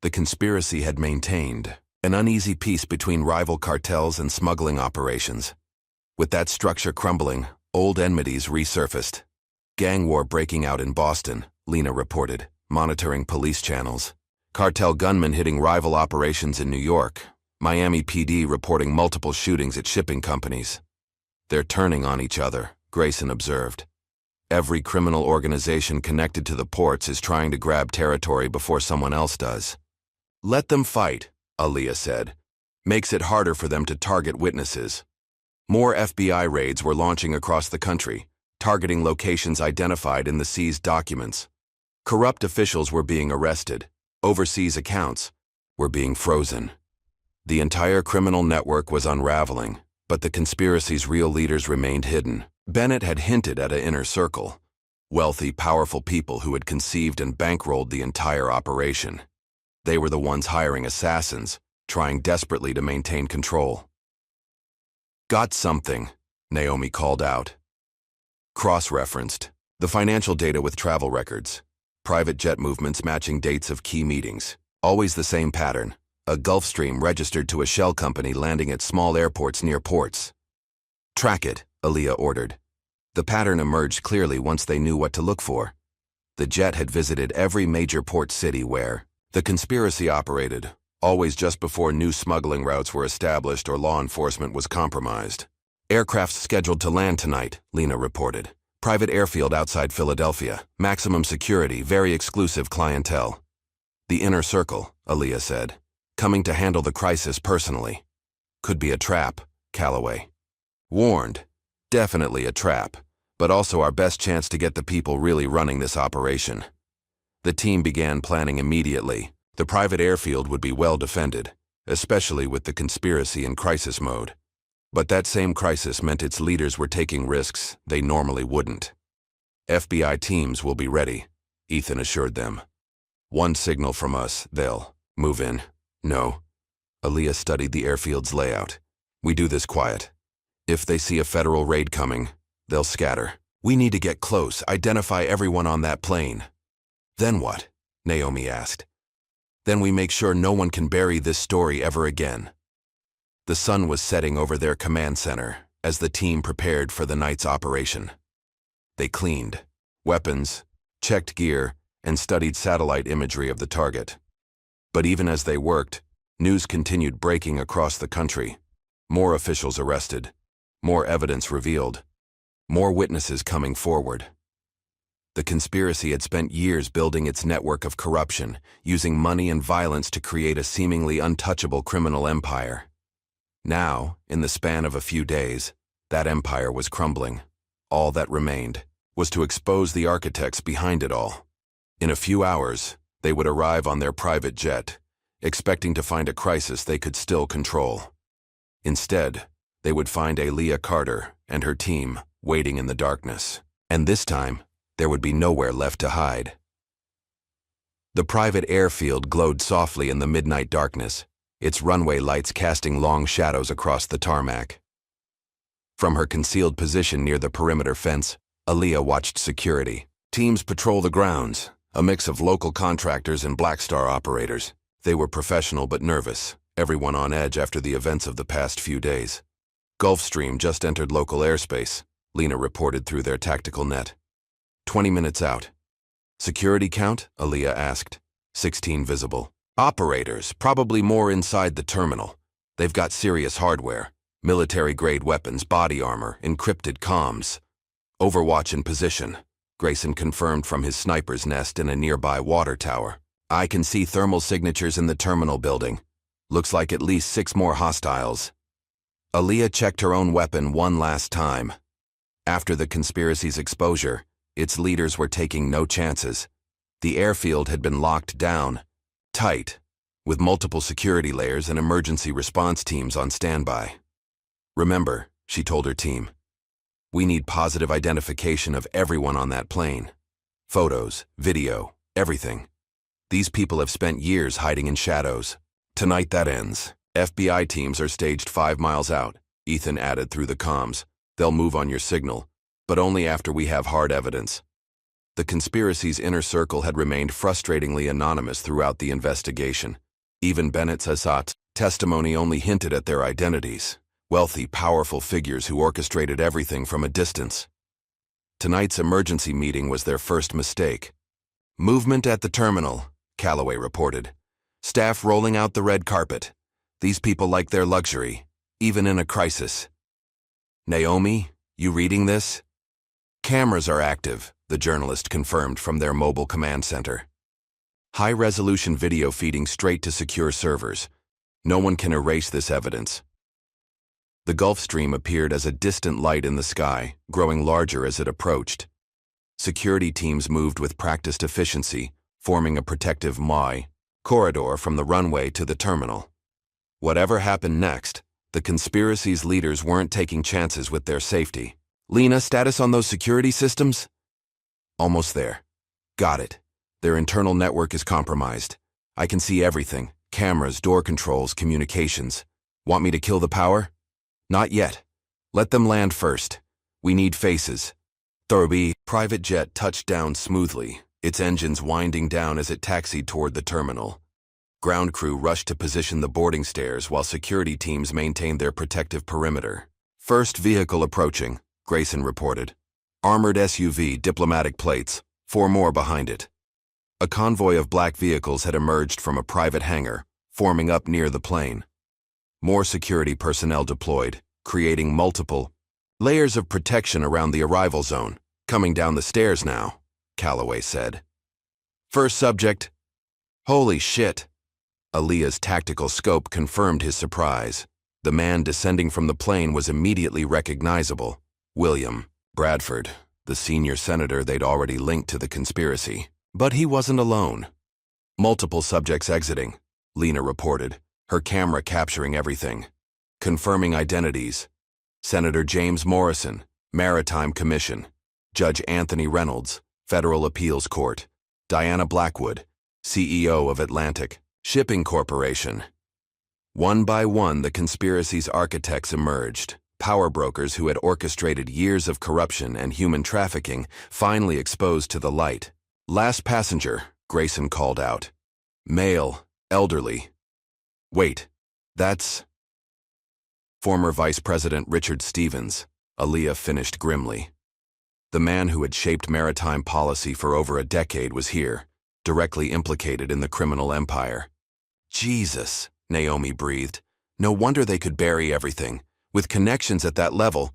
The conspiracy had maintained an uneasy peace between rival cartels and smuggling operations. With that structure crumbling, old enmities resurfaced. Gang war breaking out in Boston, Lena reported, monitoring police channels. Cartel gunmen hitting rival operations in New York. Miami PD reporting multiple shootings at shipping companies. They're turning on each other, Grayson observed. Every criminal organization connected to the ports is trying to grab territory before someone else does. Let them fight, Aaliyah said. Makes it harder for them to target witnesses. More FBI raids were launching across the country, targeting locations identified in the seized documents. Corrupt officials were being arrested. Overseas accounts were being frozen. The entire criminal network was unraveling, but the conspiracy's real leaders remained hidden. Bennett had hinted at an inner circle. Wealthy, powerful people who had conceived and bankrolled the entire operation. They were the ones hiring assassins, trying desperately to maintain control. Got something, Naomi called out. Cross-referenced. The financial data with travel records. Private jet movements matching dates of key meetings. Always the same pattern. A Gulfstream registered to a shell company landing at small airports near ports. Track it, Aaliyah ordered. The pattern emerged clearly once they knew what to look for. The jet had visited every major port city where the conspiracy operated, always just before new smuggling routes were established or law enforcement was compromised. Aircraft scheduled to land tonight, Lena reported. Private airfield outside Philadelphia. Maximum security, very exclusive clientele. The inner circle, Aaliyah said. Coming to handle the crisis personally. Could be a trap, Calloway warned. Definitely a trap, but also our best chance to get the people really running this operation. The team began planning immediately. The private airfield would be well defended, especially with the conspiracy in crisis mode. But that same crisis meant its leaders were taking risks they normally wouldn't. FBI teams will be ready, Ethan assured them. One signal from us, they'll move in. No. Aaliyah studied the airfield's layout. We do this quiet. If they see a federal raid coming, they'll scatter. We need to get close, identify everyone on that plane. Then what? Naomi asked. Then we make sure no one can bury this story ever again. The sun was setting over their command center as the team prepared for the night's operation. They cleaned weapons, checked gear, and studied satellite imagery of the target. But even as they worked, news continued breaking across the country. More officials arrested, more evidence revealed, more witnesses coming forward. The conspiracy had spent years building its network of corruption, using money and violence to create a seemingly untouchable criminal empire. Now, in the span of a few days, that empire was crumbling. All that remained was to expose the architects behind it all. In a few hours, they would arrive on their private jet, expecting to find a crisis they could still control. Instead, they would find Aaliyah Carter and her team waiting in the darkness. And this time, there would be nowhere left to hide. The private airfield glowed softly in the midnight darkness, its runway lights casting long shadows across the tarmac. From her concealed position near the perimeter fence, Aaliyah watched security teams patrol the grounds, a mix of local contractors and Black Star operators. They were professional but nervous, everyone on edge after the events of the past few days. Gulfstream just entered local airspace, Lena reported through their tactical net. 20 minutes out. Security count? Aaliyah asked. 16 visible. Operators, probably more inside the terminal. They've got serious hardware, military-grade weapons, body armor, encrypted comms. Overwatch in position, Grayson confirmed from his sniper's nest in a nearby water tower. I can see thermal signatures in the terminal building. Looks like at least 6 more hostiles. Aaliyah checked her own weapon one last time. After the conspiracy's exposure, its leaders were taking no chances. The airfield had been locked down, tight, with multiple security layers and emergency response teams on standby. Remember, she told her team, we need positive identification of everyone on that plane. Photos, video, everything. These people have spent years hiding in shadows. Tonight that ends. FBI teams are staged 5 miles out, Ethan added through the comms. They'll move on your signal, but only after we have hard evidence. The conspiracy's inner circle had remained frustratingly anonymous throughout the investigation. Even Bennett Sassat's testimony only hinted at their identities. Wealthy, powerful figures who orchestrated everything from a distance. Tonight's emergency meeting was their first mistake. Movement at the terminal, Calloway reported. Staff rolling out the red carpet. These people like their luxury, even in a crisis. Naomi, you reading this? Cameras are active, the journalist confirmed from their mobile command center. High-resolution video feeding straight to secure servers. No one can erase this evidence. The Gulfstream appeared as a distant light in the sky, growing larger as it approached. Security teams moved with practiced efficiency, forming a protective MI corridor from the runway to the terminal. Whatever happened next, the conspiracy's leaders weren't taking chances with their safety. Lena, status on those security systems? Almost there. Got it. Their internal network is compromised. I can see everything. Cameras, door controls, communications. Want me to kill the power? Not yet. Let them land first. We need faces. Thurby, private jet touched down smoothly, its engines winding down as it taxied toward the terminal. Ground crew rushed to position the boarding stairs while security teams maintained their protective perimeter. First vehicle approaching, Grayson reported. Armored SUV, diplomatic plates, 4 more behind it. A convoy of black vehicles had emerged from a private hangar, forming up near the plane. More security personnel deployed, creating multiple layers of protection around the arrival zone. Coming down the stairs now, Calloway said. First subject. Holy shit. Aaliyah's tactical scope confirmed his surprise. The man descending from the plane was immediately recognizable. William Bradford, the senior senator they'd already linked to the conspiracy. But he wasn't alone. Multiple subjects exiting, Lena reported, her camera capturing everything. Confirming identities. Senator James Morrison, Maritime Commission. Judge Anthony Reynolds, Federal Appeals Court. Diana Blackwood, CEO of Atlantic Shipping Corporation. One by one, the conspiracy's architects emerged. Power brokers who had orchestrated years of corruption and human trafficking finally exposed to the light. Last passenger, Grayson called out. Male, elderly. Wait, that's... Former Vice President Richard Stevens, Aaliyah finished grimly. The man who had shaped maritime policy for over a decade was here, directly implicated in the criminal empire. Jesus, Naomi breathed. No wonder they could bury everything. With connections at that level.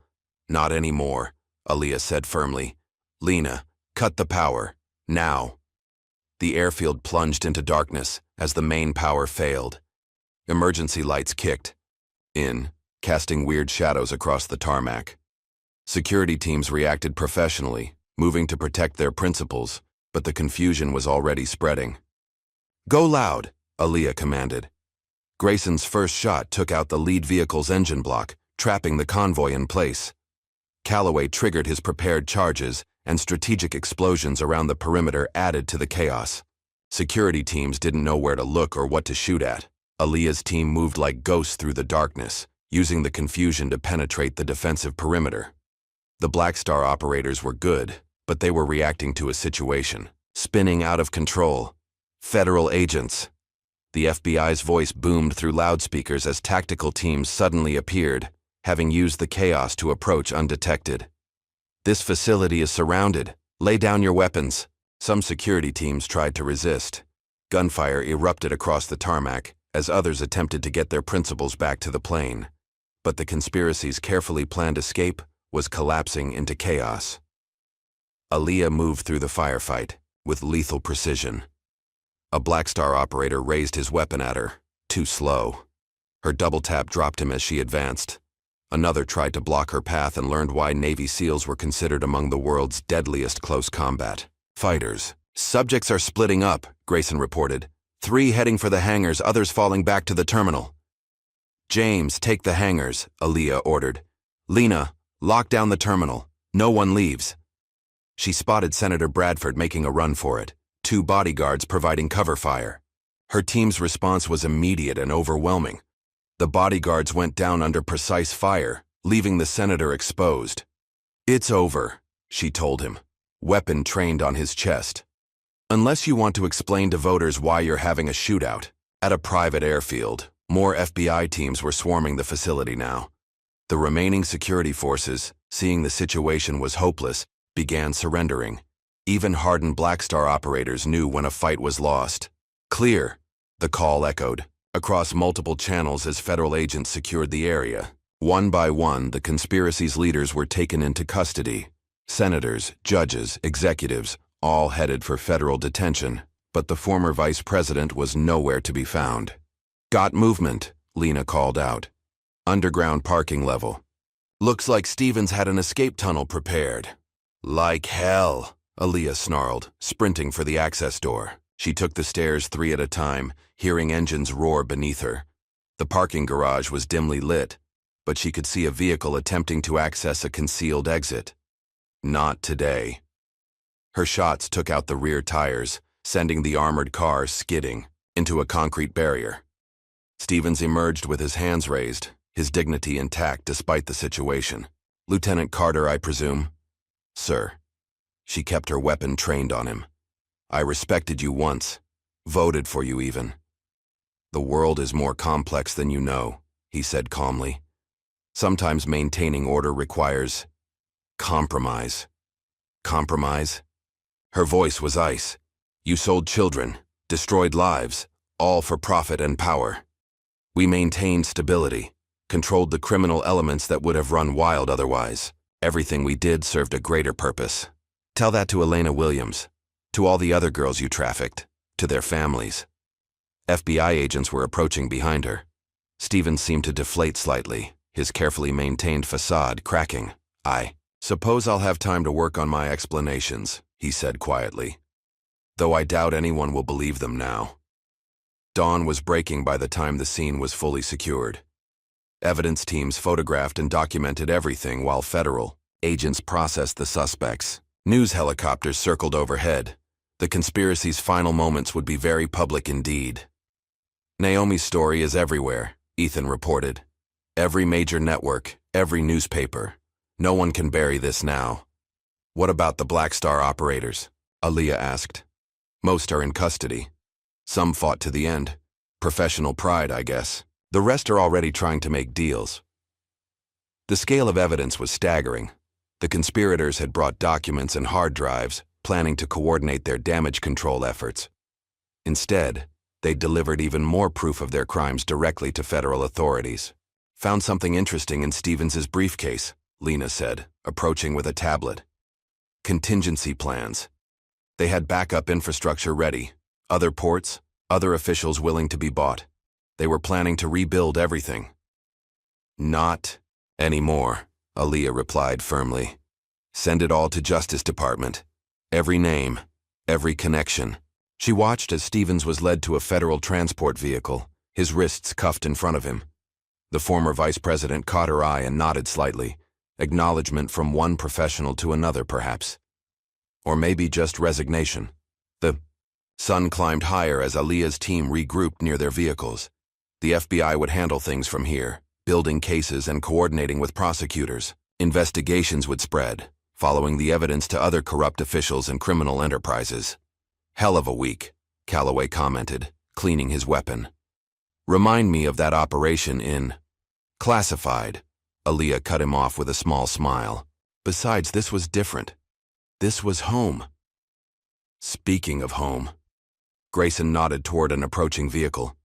Not anymore, Aaliyah said firmly. Lena, cut the power. Now. The airfield plunged into darkness as the main power failed. Emergency lights kicked in, casting weird shadows across the tarmac. Security teams reacted professionally, moving to protect their principals, but the confusion was already spreading. Go loud, Aaliyah commanded. Grayson's first shot took out the lead vehicle's engine block, trapping the convoy in place. Calloway triggered his prepared charges, and strategic explosions around the perimeter added to the chaos. Security teams didn't know where to look or what to shoot at. Aaliyah's team moved like ghosts through the darkness, using the confusion to penetrate the defensive perimeter. The Black Star operators were good, but they were reacting to a situation, spinning out of control. Federal agents. The FBI's voice boomed through loudspeakers as tactical teams suddenly appeared, having used the chaos to approach undetected. This facility is surrounded. Lay down your weapons. Some security teams tried to resist. Gunfire erupted across the tarmac as others attempted to get their principals back to the plane. But the conspiracy's carefully planned escape was collapsing into chaos. Aaliyah moved through the firefight with lethal precision. A Black Star operator raised his weapon at her, too slow. Her double tap dropped him as she advanced. Another tried to block her path and learned why Navy SEALs were considered among the world's deadliest close combat fighters. Subjects are splitting up, Grayson reported. 3 heading for the hangars, others falling back to the terminal. James, take the hangars, Aaliyah ordered. Lena, lock down the terminal. No one leaves. She spotted Senator Bradford making a run for it, 2 bodyguards providing cover fire. Her team's response was immediate and overwhelming. The bodyguards went down under precise fire, leaving the senator exposed. It's over, she told him, weapon trained on his chest. Unless you want to explain to voters why you're having a shootout. At a private airfield, more FBI teams were swarming the facility now. The remaining security forces, seeing the situation was hopeless, began surrendering. Even hardened Black Star operators knew when a fight was lost. Clear, the call echoed, across multiple channels as federal agents secured the area. One by one, the conspiracy's leaders were taken into custody. Senators, judges, executives, all headed for federal detention, but the former vice president was nowhere to be found. Got movement, Lena called out. Underground parking level. Looks like Stevens had an escape tunnel prepared. Like hell, Aaliyah snarled, sprinting for the access door. She took the stairs 3 at a time, hearing engines roar beneath her. The parking garage was dimly lit, but she could see a vehicle attempting to access a concealed exit. Not today. Her shots took out the rear tires, sending the armored car skidding into a concrete barrier. Stevens emerged with his hands raised, his dignity intact despite the situation. Lieutenant Carter, I presume? Sir. She kept her weapon trained on him. I respected you once, voted for you even. The world is more complex than you know, he said calmly. Sometimes maintaining order requires compromise. Compromise? Her voice was ice. You sold children, destroyed lives, all for profit and power. We maintained stability, controlled the criminal elements that would have run wild otherwise. Everything we did served a greater purpose. Tell that to Elena Williams, to all the other girls you trafficked, to their families. FBI agents were approaching behind her. Stevens seemed to deflate slightly, his carefully maintained facade cracking. I suppose I'll have time to work on my explanations, he said quietly. Though I doubt anyone will believe them now. Dawn was breaking by the time the scene was fully secured. Evidence teams photographed and documented everything while federal agents processed the suspects. News helicopters circled overhead. The conspiracy's final moments would be very public indeed. Naomi's story is everywhere, Ethan reported. Every major network, every newspaper. No one can bury this now. What about the Black Star operators? Aaliyah asked. Most are in custody. Some fought to the end. Professional pride, I guess. The rest are already trying to make deals. The scale of evidence was staggering. The conspirators had brought documents and hard drives, planning to coordinate their damage control efforts. Instead, they delivered even more proof of their crimes directly to federal authorities. Found something interesting in Stevens's briefcase, Lena said, approaching with a tablet. Contingency plans. They had backup infrastructure ready, other ports, other officials willing to be bought. They were planning to rebuild everything. Not anymore, Aaliyah replied firmly. Send it all to Justice Department. Every name, every connection. She watched as Stevens was led to a federal transport vehicle, his wrists cuffed in front of him. The former vice president caught her eye and nodded slightly, acknowledgement from one professional to another perhaps. Or maybe just resignation. The sun climbed higher as Aaliyah's team regrouped near their vehicles. The FBI would handle things from here, building cases and coordinating with prosecutors. Investigations would spread, following the evidence to other corrupt officials and criminal enterprises. Hell of a week, Calloway commented, cleaning his weapon. Remind me of that operation in Classified. Aaliyah cut him off with a small smile. Besides, this was different. This was home. Speaking of home. Grayson nodded toward an approaching vehicle.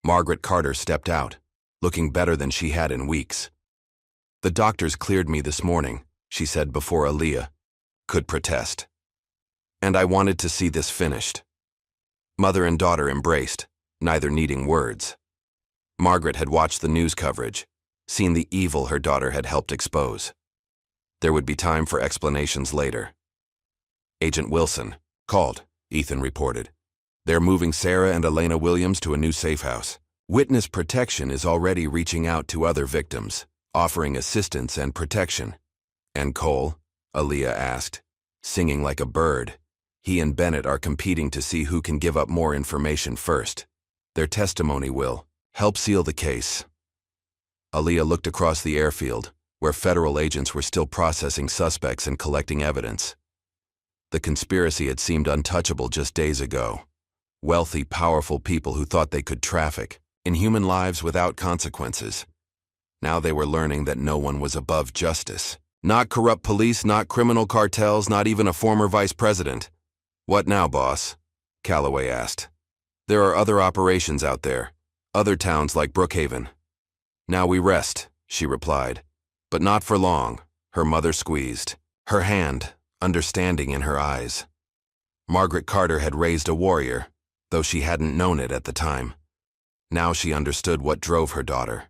Margaret Carter stepped out, looking better than she had in weeks. The doctors cleared me this morning, she said before Aaliyah could protest. And I wanted to see this finished. Mother and daughter embraced, neither needing words. Margaret had watched the news coverage, seen the evil her daughter had helped expose. There would be time for explanations later. Agent Wilson called, Ethan reported. They're moving Sarah and Elena Williams to a new safe house. Witness Protection is already reaching out to other victims, offering assistance and protection. And Cole? Aaliyah asked, singing like a bird. He and Bennett are competing to see who can give up more information first. Their testimony will help seal the case. Aaliyah looked across the airfield, where federal agents were still processing suspects and collecting evidence. The conspiracy had seemed untouchable just days ago. Wealthy, powerful people who thought they could traffic in human lives without consequences. Now they were learning that no one was above justice. Not corrupt police, not criminal cartels, not even a former vice president. What now, boss? Calloway asked. There are other operations out there, other towns like Brookhaven. Now we rest, she replied. But not for long, her mother squeezed. Her hand, understanding in her eyes. Margaret Carter had raised a warrior, though she hadn't known it at the time. Now she understood what drove her daughter.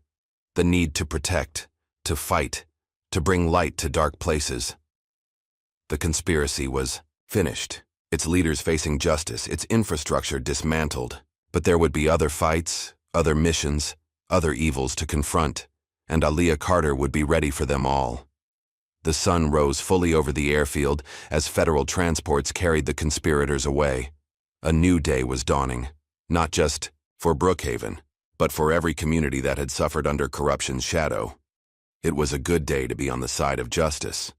The need to protect, to fight, to bring light to dark places. The conspiracy was finished, its leaders facing justice, its infrastructure dismantled. But there would be other fights, other missions, other evils to confront, and Aaliyah Carter would be ready for them all. The sun rose fully over the airfield as federal transports carried the conspirators away. A new day was dawning, not just for Brookhaven, but for every community that had suffered under corruption's shadow. It was a good day to be on the side of justice.